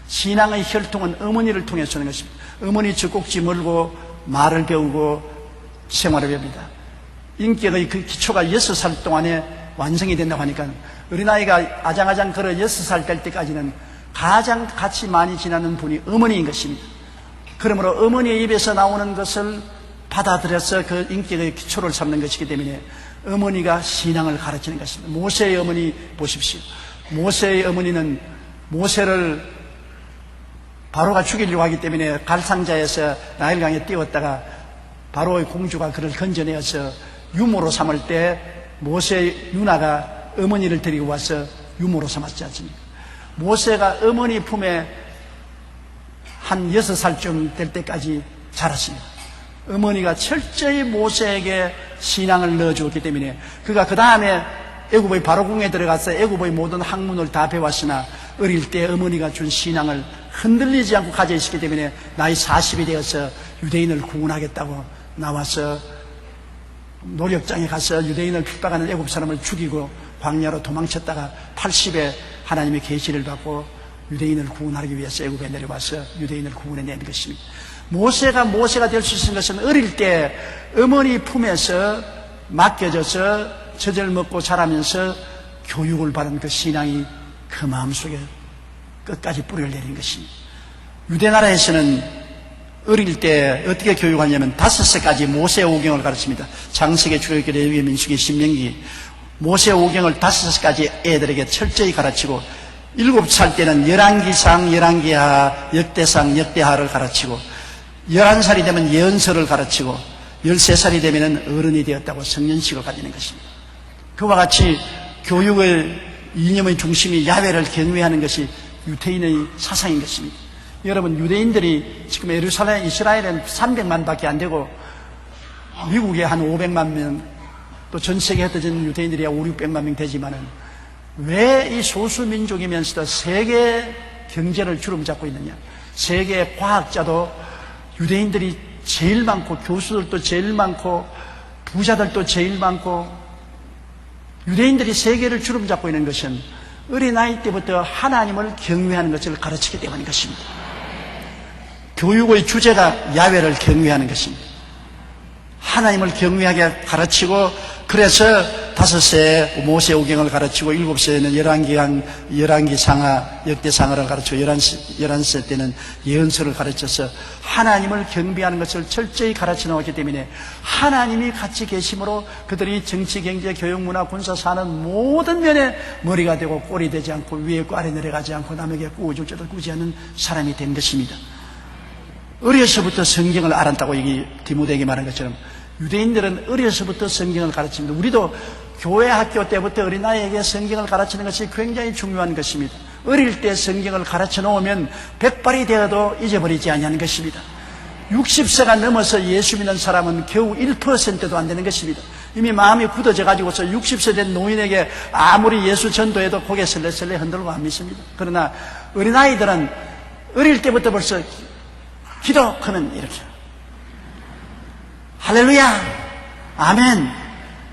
[SPEAKER 1] 신앙의 혈통은 어머니를 통해서 오는 것입니다. 어머니 젖꼭지 물고 말을 배우고 생활을 배웁니다. 인격의 그 기초가 6살 동안에 완성이 된다고 하니까 어린아이가 아장아장 걸어 6살 될 때까지는 가장 같이 많이 지나는 분이 어머니인 것입니다. 그러므로 어머니의 입에서 나오는 것을 받아들여서 그 인격의 기초를 삼는 것이기 때문에 어머니가 신앙을 가르치는 것입니다. 모세의 어머니 보십시오. 모세의 어머니는 모세를 바로가 죽이려고 하기 때문에 갈상자에서 나일강에 띄웠다가 바로의 공주가 그를 건져내어서 유모로 삼을 때 모세의 누나가 어머니를 데리고 와서 유모로 삼았지 않습니까? 모세가 어머니 품에 한 6살쯤 될 때까지 자랐습니다. 어머니가 철저히 모세에게 신앙을 넣어주었기 때문에 그가 그 다음에 애굽의 바로궁에 들어가서 애굽의 모든 학문을 다 배웠으나 어릴 때 어머니가 준 신앙을 흔들리지 않고 가져 있었기 때문에 나이 40이 되어서 유대인을 구원하겠다고 나와서 노력장에 가서 유대인을 핍박하는 애굽 사람을 죽이고 광야로 도망쳤다가 80에 하나님의 계시를 받고 유대인을 구원하기 위해서 애굽에 내려와서 유대인을 구원해낸 것입니다. 모세가 될 수 있는 것은 어릴 때 어머니 품에서 맡겨져서 젖을 먹고 자라면서 교육을 받은 그 신앙이 그 마음속에 끝까지 뿌리를 내린 것입니다. 유대나라에서는 어릴 때 어떻게 교육하냐면 5세까지 모세 오경을 가르칩니다. 창세기, 출애굽기, 레위기, 민수기, 신명기 모세 오경을 5세까지 애들에게 철저히 가르치고 7살 때는 열왕기상, 열왕기하, 역대상, 역대하를 가르치고 11살이 되면 예언서를 가르치고 13살이 되면 어른이 되었다고 성년식을 가지는 것입니다. 그와 같이 교육의 이념의 중심이 야훼를 경외하는 것이 유대인의 사상인 것입니다. 여러분, 유대인들이 지금 예루살렘, 이스라엘은 300만 밖에 안 되고 미국에 한 500만 명, 또 전 세계에 흩어진 유대인들이 500~600만 명 되지만은 왜 이 소수민족이면서도 세계 경제를 주름잡고 있느냐? 세계 과학자도 유대인들이 제일 많고 교수들도 제일 많고 부자들도 제일 많고 유대인들이 세계를 주름잡고 있는 것은 어린아이 때부터 하나님을 경외하는 것을 가르치기 때문인 것입니다. 교육의 주제가 야훼를 경외하는 것입니다. 하나님을 경외하게 가르치고 그래서 5세에 모세 오경을 가르치고 7세에는 열왕기상하, 역대상하를 가르치고 11세 때는 예언서를 가르쳐서 하나님을 경배하는 것을 철저히 가르쳐 놓았기 때문에 하나님이 같이 계심으로 그들이 정치, 경제, 교육, 문화, 군사, 산업 모든 면에 머리가 되고 꼴이 되지 않고 위에 있고 아래 내려가지 않고 남에게 꾸어줄 줄을 꾸지 않는 사람이 된 것입니다. 어려서부터 성경을 알았다고 여기 디모데에게 말한 것처럼 유대인들은 어려서부터 성경을 가르칩니다. 우리도 교회 학교 때부터 어린아이에게 성경을 가르치는 것이 굉장히 중요한 것입니다. 어릴 때 성경을 가르쳐 놓으면 백발이 되어도 잊어버리지 아니하는 것입니다. 60세가 넘어서 예수 믿는 사람은 겨우 1%도 안 되는 것입니다. 이미 마음이 굳어져 가지고서 60세 된 노인에게 아무리 예수 전도해도 고개 설레설레 흔들고 안 믿습니다. 그러나 어린아이들은 어릴 때부터 벌써 기도하면 이렇게 할렐루야 아멘,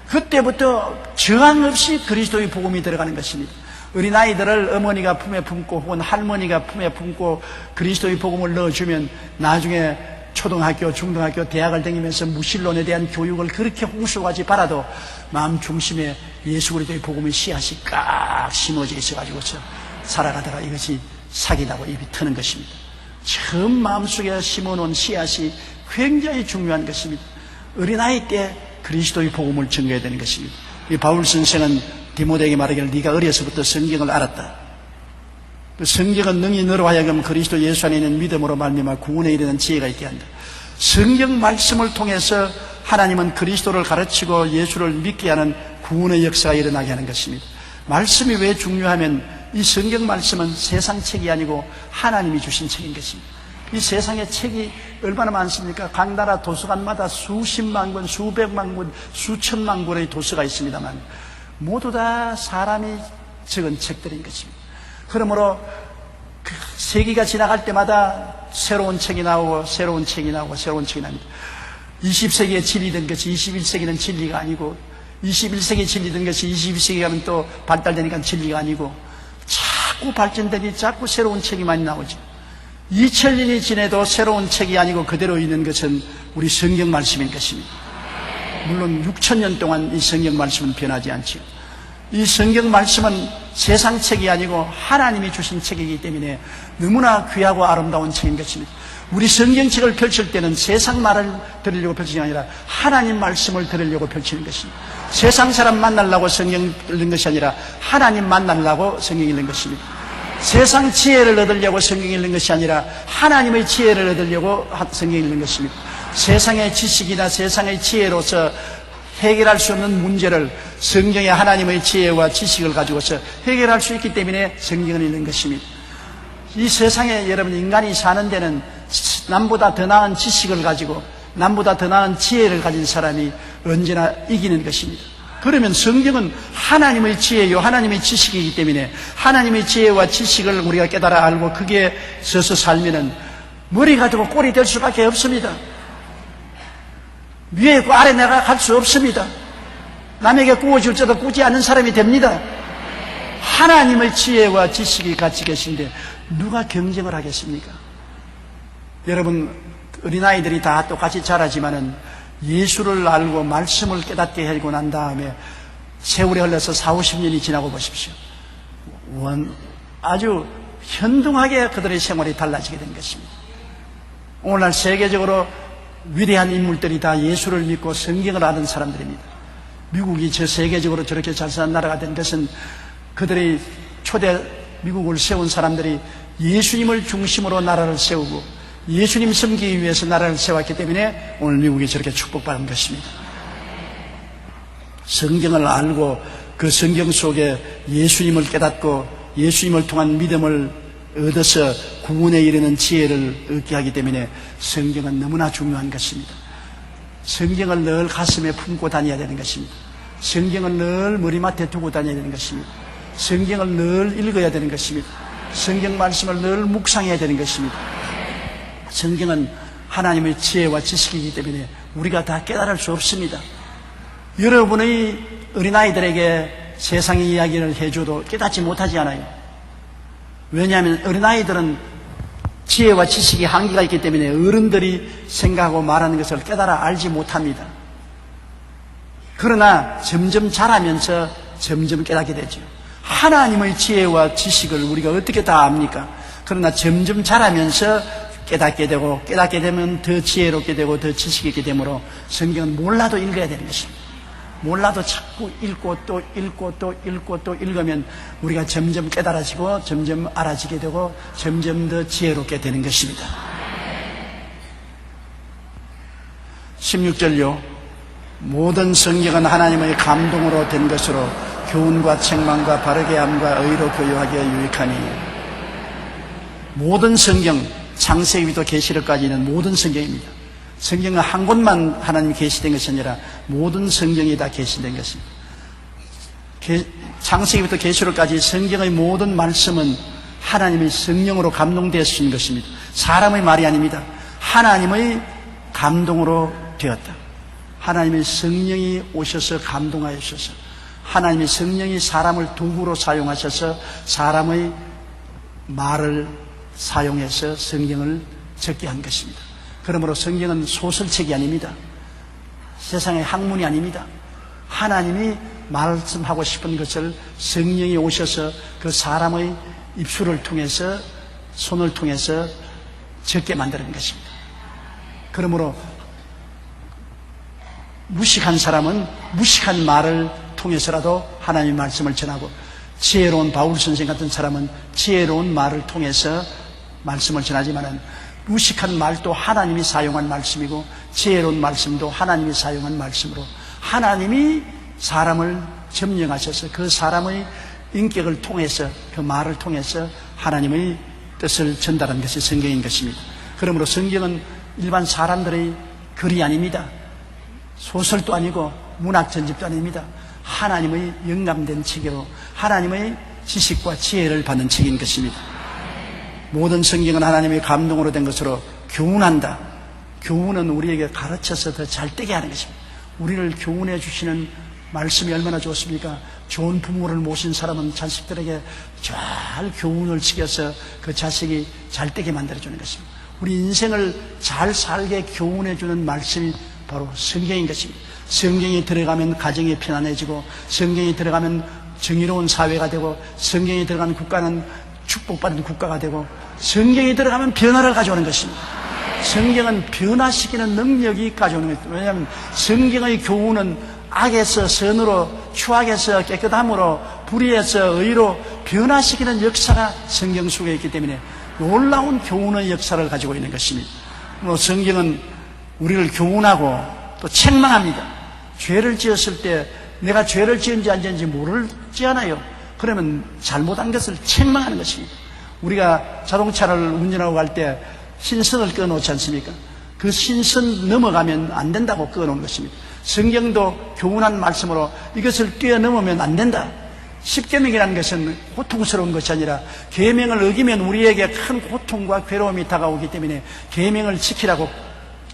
[SPEAKER 1] 그때부터 저항 없이 그리스도의 복음이 들어가는 것입니다. 어린아이들을 어머니가 품에 품고 혹은 할머니가 품에 품고 그리스도의 복음을 넣어주면 나중에 초등학교, 중등학교, 대학을 다니면서 무신론에 대한 교육을 그렇게 홍수같이 바라도 마음 중심에 예수 그리스도의 복음의 씨앗이 깍 심어져 있어가지고서 살아가다가 이것이 사기 나고 입이 트는 것입니다. 처음 마음속에 심어놓은 씨앗이 굉장히 중요한 것입니다. 어린아이 때 그리스도의 복음을 전해야 되는 것입니다. 이 바울 선생은 디모데에게 말하기를 네가 어려서부터 성경을 알았다. 그 성경은 능히 너로 하여금 그리스도 예수 안에 있는 믿음으로 말미암아 구원에 이르는 지혜가 있게 한다. 성경 말씀을 통해서 하나님은 그리스도를 가르치고 예수를 믿게 하는 구원의 역사가 일어나게 하는 것입니다. 말씀이 왜 중요하면 이 성경 말씀은 세상 책이 아니고 하나님이 주신 책인 것입니다. 이 세상에 책이 얼마나 많습니까? 각 나라 도서관마다 수십만 권, 수백만 권, 수천만 권의 도서가 있습니다만 모두 다 사람이 적은 책들인 것입니다. 그러므로 그 세기가 지나갈 때마다 새로운 책이 나오고 새로운 책이 나오고 새로운 책이 납니다. 20세기에 진리된 것이 21세기는 진리가 아니고 21세기에 진리된 것이 22세기 가면 또 발달되니까 진리가 아니고 자꾸 발전되니 자꾸 새로운 책이 많이 나오죠. 2000년이 지내도 새로운 책이 아니고 그대로 있는 것은 우리 성경 말씀인 것입니다. 물론 6000년 동안 이 성경 말씀은 변하지 않죠. 이 성경 말씀은 세상 책이 아니고 하나님이 주신 책이기 때문에 너무나 귀하고 아름다운 책인 것입니다. 우리 성경책을 펼칠 때는 세상 말을 들으려고 펼치는 게 아니라 하나님 말씀을 들으려고 펼치는 것입니다. 세상 사람 만나려고 성경 읽는 것이 아니라 하나님 만나려고 성경 읽는 것입니다. 세상 지혜를 얻으려고 성경 읽는 것이 아니라 하나님의 지혜를 얻으려고 성경 읽는 것입니다. 세상의 지식이나 세상의 지혜로서 해결할 수 없는 문제를 성경의 하나님의 지혜와 지식을 가지고서 해결할 수 있기 때문에 성경을 읽는 것입니다. 이 세상에 여러분 인간이 사는 데는 남보다 더 나은 지식을 가지고 남보다 더 나은 지혜를 가진 사람이 언제나 이기는 것입니다. 그러면 성경은 하나님의 지혜요 하나님의 지식이기 때문에 하나님의 지혜와 지식을 우리가 깨달아 알고 그게 서서 살면은 머리 가지고 꼴이 될 수밖에 없습니다. 위에 있고 아래 내려갈 수 없습니다. 남에게 구워줄 때도 꾸지 않는 사람이 됩니다. 하나님의 지혜와 지식이 같이 계신데 누가 경쟁을 하겠습니까? 여러분 어린아이들이 다 똑같이 자라지만은 예수를 알고 말씀을 깨닫게 하고 난 다음에 세월이 흘러서 40-50년이 지나고 보십시오. 아주 현동하게 그들의 생활이 달라지게 된 것입니다. 오늘날 세계적으로 위대한 인물들이 다 예수를 믿고 성경을 아는 사람들입니다. 미국이 저 세계적으로 저렇게 잘 사는 나라가 된 것은 그들의 초대 미국을 세운 사람들이 예수님을 중심으로 나라를 세우고 예수님 섬기기 위해서 나라를 세웠기 때문에 오늘 미국이 저렇게 축복받은 것입니다. 성경을 알고 그 성경 속에 예수님을 깨닫고 예수님을 통한 믿음을 얻어서 구원에 이르는 지혜를 얻게 하기 때문에 성경은 너무나 중요한 것입니다. 성경을 늘 가슴에 품고 다녀야 되는 것입니다. 성경을 늘 머리맡에 두고 다녀야 되는 것입니다. 성경을 늘 읽어야 되는 것입니다. 성경 말씀을 늘 묵상해야 되는 것입니다. 성경은 하나님의 지혜와 지식이기 때문에 우리가 다 깨달을 수 없습니다. 여러분의 어린아이들에게 세상의 이야기를 해줘도 깨닫지 못하지 않아요. 왜냐하면 어린아이들은 지혜와 지식이 한계가 있기 때문에 어른들이 생각하고 말하는 것을 깨달아 알지 못합니다. 그러나 점점 자라면서 점점 깨닫게 되죠. 하나님의 지혜와 지식을 우리가 어떻게 다 압니까? 그러나 점점 자라면서 깨닫게 되고 깨닫게 되면 더 지혜롭게 되고 더 지식이 있게 되므로 성경은 몰라도 읽어야 되는 것입니다. 몰라도 자꾸 읽고 또 읽고 또 읽고 또 읽으면 우리가 점점 깨달아지고 점점 알아지게 되고 점점 더 지혜롭게 되는 것입니다. 16절요. 모든 성경은 하나님의 감동으로 된 것으로 교훈과 책망과 바르게 함과 의로 교육하기에 유익하니. 모든 성경, 창세기부터 계시록까지 있는 모든 성경입니다. 성경은 한 곳만 하나님이 계시된 것이 아니라 모든 성경이 다 계시된 것입니다. 창세기부터 계시록까지 성경의 모든 말씀은 하나님의 성령으로 감동되신 것입니다. 사람의 말이 아닙니다. 하나님의 감동으로 되었다. 하나님의 성령이 오셔서 감동하셔서 하나님의 성령이 사람을 도구로 사용하셔서 사람의 말을 사용해서 성경을 적게 한 것입니다. 그러므로 성경은 소설책이 아닙니다. 세상의 학문이 아닙니다. 하나님이 말씀하고 싶은 것을 성령이 오셔서 그 사람의 입술을 통해서 손을 통해서 적게 만드는 것입니다. 그러므로 무식한 사람은 무식한 말을 통해서라도 하나님의 말씀을 전하고, 지혜로운 바울 선생 같은 사람은 지혜로운 말을 통해서 말씀을 전하지만은 무식한 말도 하나님이 사용한 말씀이고, 지혜로운 말씀도 하나님이 사용한 말씀으로 하나님이 사람을 점령하셔서 그 사람의 인격을 통해서, 그 말을 통해서 하나님의 뜻을 전달한 것이 성경인 것입니다. 그러므로 성경은 일반 사람들의 글이 아닙니다. 소설도 아니고 문학 전집도 아닙니다. 하나님의 영감된 책으로 하나님의 지식과 지혜를 받는 책인 것입니다. 모든 성경은 하나님의 감동으로 된 것으로 교훈한다. 교훈은 우리에게 가르쳐서 더 잘되게 하는 것입니다. 우리를 교훈해 주시는 말씀이 얼마나 좋습니까? 좋은 부모를 모신 사람은 자식들에게 잘 교훈을 시켜서 그 자식이 잘되게 만들어주는 것입니다. 우리 인생을 잘 살게 교훈해주는 말씀이 바로 성경인 것입니다. 성경이 들어가면 가정이 편안해지고, 성경이 들어가면 정의로운 사회가 되고, 성경이 들어가는 국가는 축복받은 국가가 되고, 성경이 들어가면 변화를 가져오는 것입니다. 성경은 변화시키는 능력이 가져오는 것입니다. 왜냐하면 성경의 교훈은 악에서 선으로, 추악에서 깨끗함으로, 불의에서 의로 변화시키는 역사가 성경 속에 있기 때문에 놀라운 교훈의 역사를 가지고 있는 것입니다. 성경은 우리를 교훈하고 또 책망합니다. 죄를 지었을 때 내가 죄를 지은지 안 지은지 모르지 않아요. 그러면 잘못한 것을 책망하는 것입니다. 우리가 자동차를 운전하고 갈 때 신선을 꺼놓지 않습니까? 그 신선 넘어가면 안 된다고 꺼놓은 것입니다. 성경도 교훈한 말씀으로 이것을 뛰어넘으면 안 된다. 십계명이라는 것은 고통스러운 것이 아니라 계명을 어기면 우리에게 큰 고통과 괴로움이 다가오기 때문에 계명을 지키라고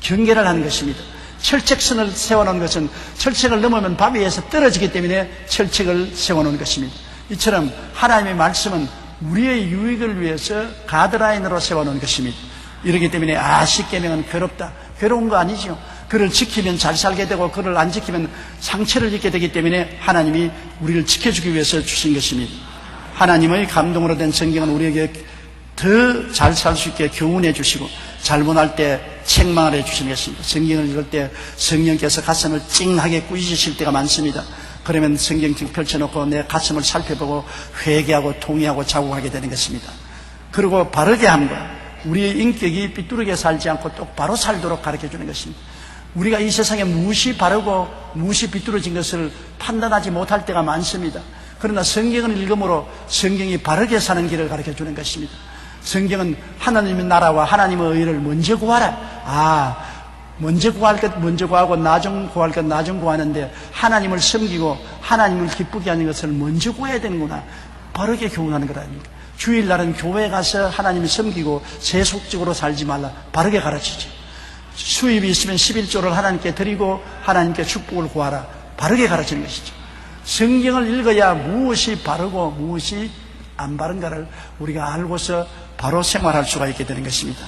[SPEAKER 1] 경계를 하는 것입니다. 철책선을 세워놓은 것은 철책을 넘으면 밥 위에서 떨어지기 때문에 철책을 세워놓은 것입니다. 이처럼 하나님의 말씀은 우리의 유익을 위해서 가드라인으로 세워놓은 것입니다. 이렇기 때문에 십계명은 괴롭다. 괴로운 거 아니죠. 그를 지키면 잘 살게 되고 그를 안 지키면 상처를 입게 되기 때문에 하나님이 우리를 지켜주기 위해서 주신 것입니다. 하나님의 감동으로 된 성경은 우리에게 더 잘 살 수 있게 교훈해 주시고, 잘못할 때 책망을 해 주시는 것입니다. 성경을 읽을 때 성령께서 가슴을 찡하게 꾸짖으실 때가 많습니다. 그러면 성경책 펼쳐놓고 내 가슴을 살펴보고 회개하고 통회하고 자국하게 되는 것입니다. 그리고 바르게 함과 우리의 인격이 삐뚤게 살지 않고 똑바로 살도록 가르쳐주는 것입니다. 우리가 이 세상에 무엇이 바르고 무엇이 비뚤어진 것을 판단하지 못할 때가 많습니다. 그러나 성경을 읽음으로 성경이 바르게 사는 길을 가르쳐주는 것입니다. 성경은 하나님의 나라와 하나님의 의를 먼저 구하라. 먼저 구할 것 먼저 구하고 나중 구할 것 나중 구하는데 하나님을 섬기고 하나님을 기쁘게 하는 것을 먼저 구해야 되는구나. 바르게 교훈하는 것 아닙니까? 주일날은 교회 가서 하나님을 섬기고 세속적으로 살지 말라. 바르게 가르치죠. 수입이 있으면 11조를 하나님께 드리고 하나님께 축복을 구하라. 바르게 가르치는 것이죠. 성경을 읽어야 무엇이 바르고 무엇이 안 바른가를 우리가 알고서 바로 생활할 수가 있게 되는 것입니다.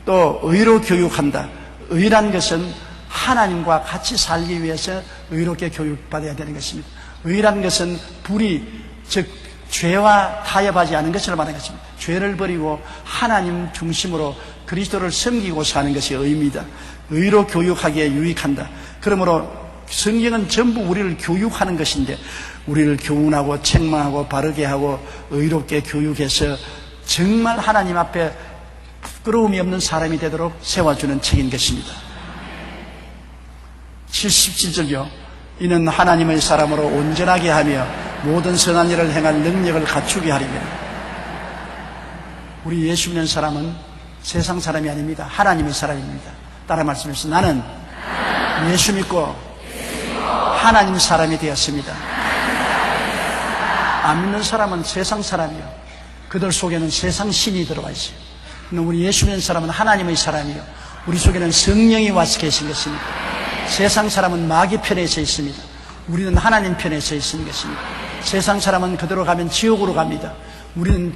[SPEAKER 1] 또 의로 교육한다. 의란 것은 하나님과 같이 살기 위해서 의롭게 교육받아야 되는 것입니다. 의란 것은 불의, 즉 죄와 타협하지 않은 것을 말하는 것입니다. 죄를 버리고 하나님 중심으로 그리스도를 섬기고 사는 것이 의입니다. 의로 교육하기에 유익한다. 그러므로 성경은 전부 우리를 교육하는 것인데 우리를 교훈하고 책망하고 바르게 하고 의롭게 교육해서 정말 하나님 앞에 부끄러움이 없는 사람이 되도록 세워주는 책인 것입니다. 77절요. 이는 하나님의 사람으로 온전하게 하며 모든 선한 일을 행할 능력을 갖추게 하리며. 우리 예수 믿는 사람은 세상 사람이 아닙니다. 하나님의 사람입니다. 따라 말씀해서 나는 예수 믿고 하나님 사람이 되었습니다. 안 믿는 사람은 세상 사람이요. 그들 속에는 세상 신이 들어와 있어요. 그런데 우리 예수 믿는 사람은 하나님의 사람이요. 우리 속에는 성령이 와서 계신 것입니다. 세상 사람은 마귀 편에 서 있습니다. 우리는 하나님 편에 서 있는 것입니다. 세상 사람은 그대로 가면 지옥으로 갑니다. 우리는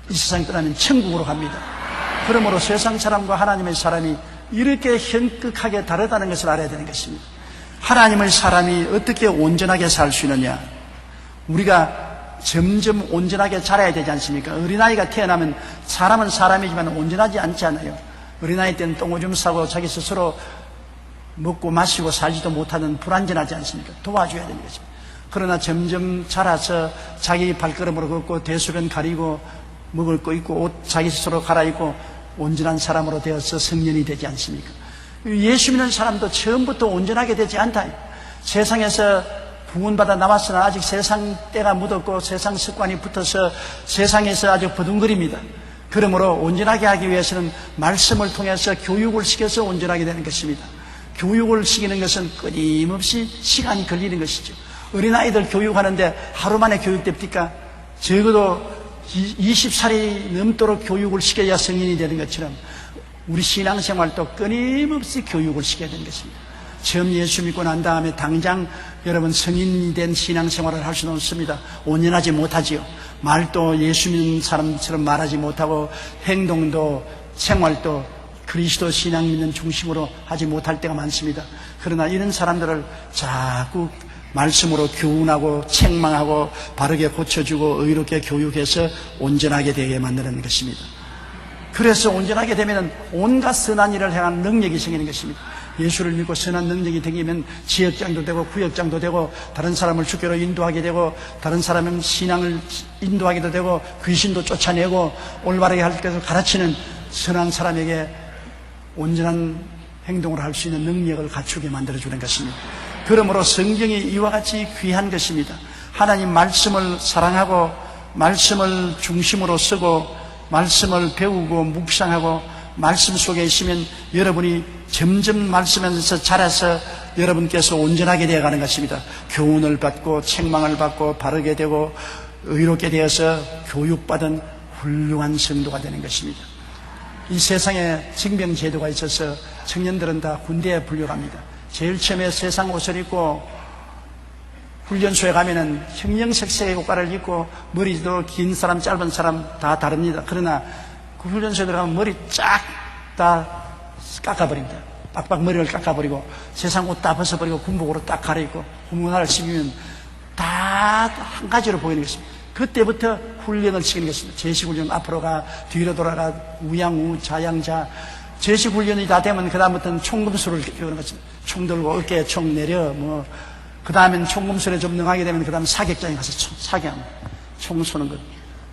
[SPEAKER 1] 이 세상 떠나면 천국으로 갑니다. 그러므로 세상 사람과 하나님의 사람이 이렇게 현격하게 다르다는 것을 알아야 되는 것입니다. 하나님의 사람이 어떻게 온전하게 살 수 있느냐? 우리가 점점 온전하게 자라야 되지 않습니까? 어린아이가 태어나면 사람은 사람이지만 온전하지 않지 않아요. 어린아이 때는 똥오줌 싸고 자기 스스로 먹고 마시고 살지도 못하는 불완전하지 않습니까? 도와줘야 되는 것입니다. 그러나 점점 자라서 자기 발걸음으로 걷고 대소변 가리고 먹을 거 있고 옷 자기 스스로 갈아입고 온전한 사람으로 되어서 성년이 되지 않습니까? 예수 믿는 사람도 처음부터 온전하게 되지 않다. 세상에서 구원받아 나왔으나 아직 세상 때가 묻었고 세상 습관이 붙어서 세상에서 아주 버둥거립니다. 그러므로 온전하게 하기 위해서는 말씀을 통해서 교육을 시켜서 온전하게 되는 것입니다. 교육을 시키는 것은 끊임없이 시간이 걸리는 것이죠. 어린아이들 교육하는데 하루 만에 교육됩니까? 적어도 20살이 넘도록 교육을 시켜야 성인이 되는 것처럼 우리 신앙생활도 끊임없이 교육을 시켜야 되는 것입니다. 처음 예수 믿고 난 다음에 당장 여러분 성인이 된 신앙생활을 할 수는 없습니다. 온전하지 못하지요. 말도 예수 믿는 사람처럼 말하지 못하고 행동도 생활도 그리스도 신앙 믿는 중심으로 하지 못할 때가 많습니다. 그러나 이런 사람들을 자꾸 말씀으로 교훈하고 책망하고 바르게 고쳐주고 의롭게 교육해서 온전하게 되게 만드는 것입니다. 그래서 온전하게 되면 온갖 선한 일을 행하는 능력이 생기는 것입니다. 예수를 믿고 선한 능력이 생기면 지역장도 되고 구역장도 되고 다른 사람을 주께로 인도하게 되고 다른 사람은 신앙을 인도하기도 되고 귀신도 쫓아내고 올바르게 할 것을 가르치는 선한 사람에게 온전한 행동을 할 수 있는 능력을 갖추게 만들어주는 것입니다. 그러므로 성경이 이와 같이 귀한 것입니다. 하나님 말씀을 사랑하고 말씀을 중심으로 쓰고 말씀을 배우고 묵상하고 말씀 속에 있으면 여러분이 점점 말씀에서 자라서 여러분께서 온전하게 되어가는 것입니다. 교훈을 받고 책망을 받고 바르게 되고 의롭게 되어서 교육받은 훌륭한 성도가 되는 것입니다. 이 세상에 징병제도가 있어서 청년들은 다 군대에 불려갑니다. 제일 처음에 세상 옷을 입고 훈련소에 가면은 형형색색의 옷갈을 입고 머리도 긴 사람 짧은 사람 다 다릅니다. 그러나 그 훈련소에 들어가면 머리 쫙 다 깎아버립니다. 빡빡 머리를 깎아버리고 세상 옷 다 벗어버리고 군복으로 딱 갈아입고 군문화를 씹으면 다 한 가지로 보이는 것입니다. 그때부터 훈련을 시키는 것입니다. 제식훈련 앞으로 가 뒤로 돌아가 우양우 자양자 제식훈련이 다 되면 그 다음부터는 총금술을 배우는 것입니다. 총 들고 어깨에 총 내려 그 다음엔 총금술에 좀 능하게 되면 그 다음 사격장에 가서 사격 총 쏘는 것.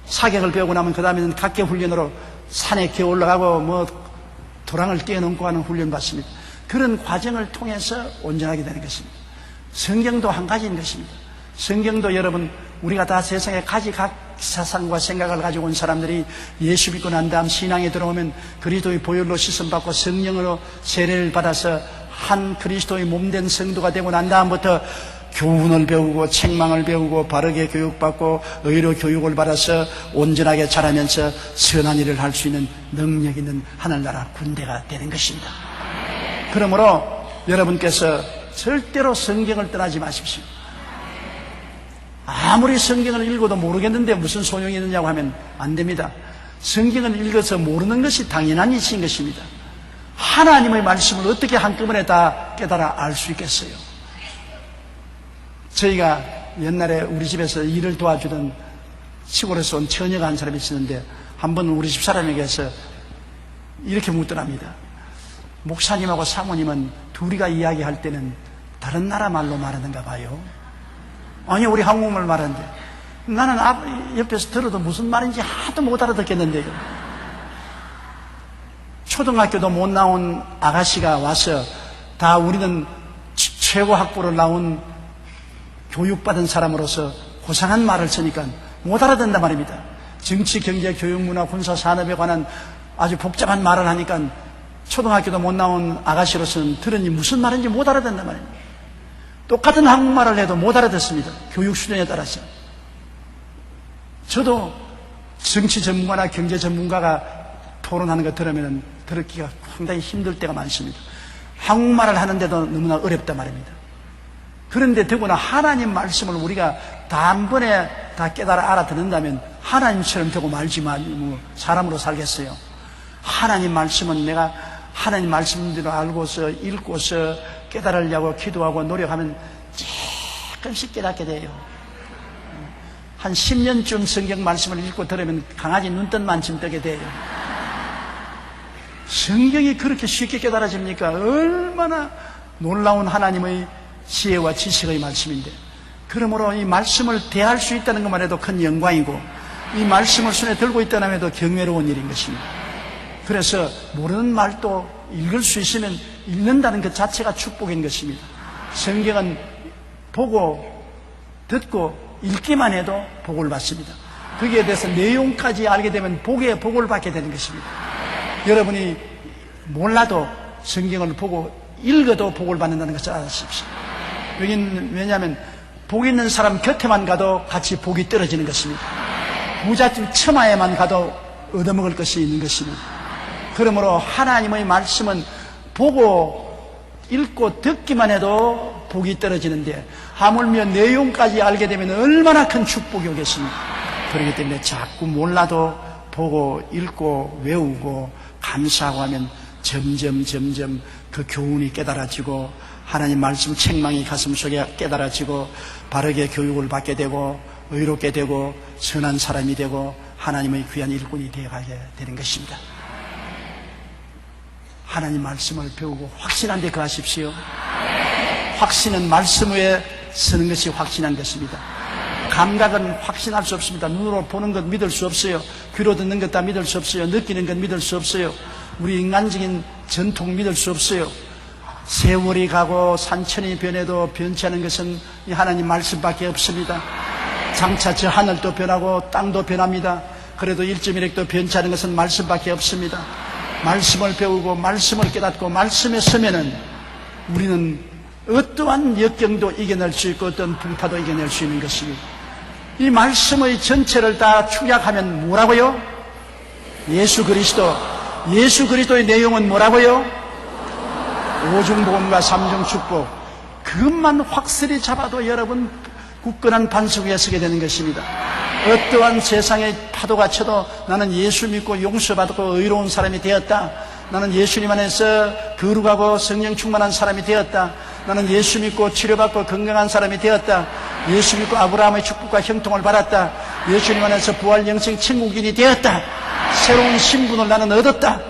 [SPEAKER 1] 사격을 배우고 나면 그 다음에는 각계 훈련으로 산에 기어 올라가고 도랑을 뛰어넘고 하는 훈련 받습니다. 그런 과정을 통해서 온전하게 되는 것입니다. 성경도 한 가지인 것입니다. 성경도 여러분 우리가 다 세상에 가지각 사상과 생각을 가지고 온 사람들이 예수 믿고 난 다음 신앙에 들어오면 그리스도의 보혈로 씻음받고 성령으로 세례를 받아서 한 그리스도의 몸된 성도가 되고 난 다음부터 교훈을 배우고 책망을 배우고 바르게 교육받고 의로 교육을 받아서 온전하게 자라면서 선한 일을 할 수 있는 능력 있는 하늘나라 군대가 되는 것입니다. 그러므로 여러분께서 절대로 성경을 떠나지 마십시오. 아무리 성경을 읽어도 모르겠는데 무슨 소용이 있느냐고 하면 안 됩니다. 성경을 읽어서 모르는 것이 당연한 일인 것입니다. 하나님의 말씀을 어떻게 한꺼번에 다 깨달아 알 수 있겠어요? 저희가 옛날에 우리 집에서 일을 도와주던 시골에서 온 처녀가 한 사람이 있었는데 한 번 우리 집 사람에게서 이렇게 묻더랍니다. 목사님하고 사모님은 둘이가 이야기할 때는 다른 나라 말로 말하는가 봐요. 아니 우리 한국말 말하는데 나는 옆에서 들어도 무슨 말인지 하도 못 알아듣겠는데요. 초등학교도 못 나온 아가씨가 와서 다 우리는 최고 학부를 나온 교육받은 사람으로서 고상한 말을 쓰니까 못 알아듣는단 말입니다. 정치, 경제, 교육, 문화, 군사, 산업에 관한 아주 복잡한 말을 하니까 초등학교도 못 나온 아가씨로서는 들으니 무슨 말인지 못 알아듣는단 말입니다. 똑같은 한국말을 해도 못 알아듣습니다. 교육 수준에 따라서. 저도 정치 전문가나 경제 전문가가 토론하는 거 들으면 들었기가 상당히 힘들 때가 많습니다. 한국말을 하는데도 너무나 어렵단 말입니다. 그런데 더구나 하나님 말씀을 우리가 단번에 다 깨달아 알아듣는다면 하나님처럼 되고 말지만 사람으로 살겠어요. 하나님 말씀은 내가 하나님 말씀대로 알고서 읽고서 깨달으려고 기도하고 노력하면 조금씩 깨닫게 돼요. 한 10년쯤 성경 말씀을 읽고 들으면 강아지 눈뜬만큼 뜨게 돼요. 성경이 그렇게 쉽게 깨달아집니까? 얼마나 놀라운 하나님의 지혜와 지식의 말씀인데, 그러므로 이 말씀을 대할 수 있다는 것만 해도 큰 영광이고, 이 말씀을 손에 들고 있다는 해도 경외로운 일인 것입니다. 그래서 모르는 말도 읽을 수 있으면 읽는다는 것 자체가 축복인 것입니다. 성경은 보고 듣고 읽기만 해도 복을 받습니다. 거기에 대해서 내용까지 알게 되면 복을 받게 되는 것입니다. 여러분이 몰라도 성경을 보고 읽어도 복을 받는다는 것을 아십시오. 여기는 왜냐하면 복 있는 사람 곁에만 가도 같이 복이 떨어지는 것입니다. 부잣집 처마에만 가도 얻어먹을 것이 있는 것입니다. 그러므로 하나님의 말씀은 보고 읽고 듣기만 해도 복이 떨어지는데, 하물며 내용까지 알게 되면 얼마나 큰 축복이 오겠습니까? 그렇기 때문에 자꾸 몰라도 보고 읽고 외우고 감사하고 하면 점점 그 교훈이 깨달아지고, 하나님 말씀 책망이 가슴 속에 깨달아지고, 바르게 교육을 받게 되고 의롭게 되고 선한 사람이 되고 하나님의 귀한 일꾼이 되어가게 되는 것입니다. 하나님 말씀을 배우고 확신한 데 거하십시오. 확신은 말씀 위에 서는 것이 확신한 것입니다. 감각은 확신할 수 없습니다. 눈으로 보는 것 믿을 수 없어요. 귀로 듣는 것 다 믿을 수 없어요. 느끼는 것 믿을 수 없어요. 우리 인간적인 전통 믿을 수 없어요. 세월이 가고 산천이 변해도 변치 않은 것은 이 하나님 말씀밖에 없습니다. 장차 저 하늘도 변하고 땅도 변합니다. 그래도 1.1핵도 변치 않은 것은 말씀밖에 없습니다. 말씀을 배우고 말씀을 깨닫고 말씀에 서면은 우리는 어떠한 역경도 이겨낼 수 있고 어떤 풍파도 이겨낼 수 있는 것입니다. 이 말씀의 전체를 다 축약하면 뭐라고요? 예수 그리스도의 내용은 뭐라고요? 오중복음과 삼중축복. 그것만 확실히 잡아도 여러분 굳건한 반석 위에 서게 되는 것입니다. 어떠한 세상의 파도가 쳐도 나는 예수 믿고 용서받고 의로운 사람이 되었다. 나는 예수님 안에서 거룩하고 성령 충만한 사람이 되었다. 나는 예수 믿고 치료받고 건강한 사람이 되었다. 예수 믿고 아브라함의 축복과 형통을 받았다. 예수님 안에서 부활 영생 천국인이 되었다. 새로운 신분을 나는 얻었다.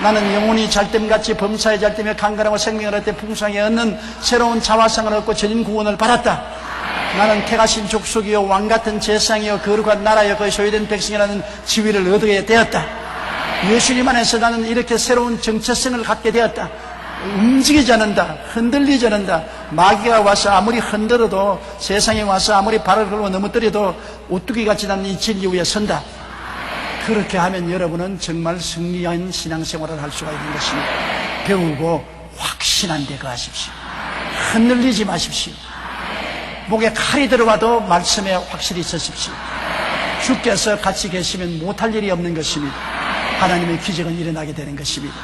[SPEAKER 1] 나는 영혼이 잘됨같이 범사에 잘되며 강건하고 생명을 얻을 때 풍성하게 얻는 새로운 자화상을 얻고 전인 구원을 받았다. 나는 택하신 족속이요 왕같은 제상이요 거룩한 나라여 거의 소유된 백성이라는 지위를 얻게 되었다. 예수님 안에서 나는 이렇게 새로운 정체성을 갖게 되었다. 움직이지 않는다. 흔들리지 않는다. 마귀가 와서 아무리 흔들어도, 세상에 와서 아무리 발을 걸고 넘어뜨려도 오뚜기같이 나는 이 진리 위에 선다. 그렇게 하면 여러분은 정말 승리한 신앙생활을 할 수가 있는 것입니다. 배우고 확신한 데 거하십시오. 흔들리지 마십시오. 목에 칼이 들어와도 말씀에 확실히 서십시오. 주께서 같이 계시면 못할 일이 없는 것입니다. 하나님의 기적은 일어나게 되는 것입니다.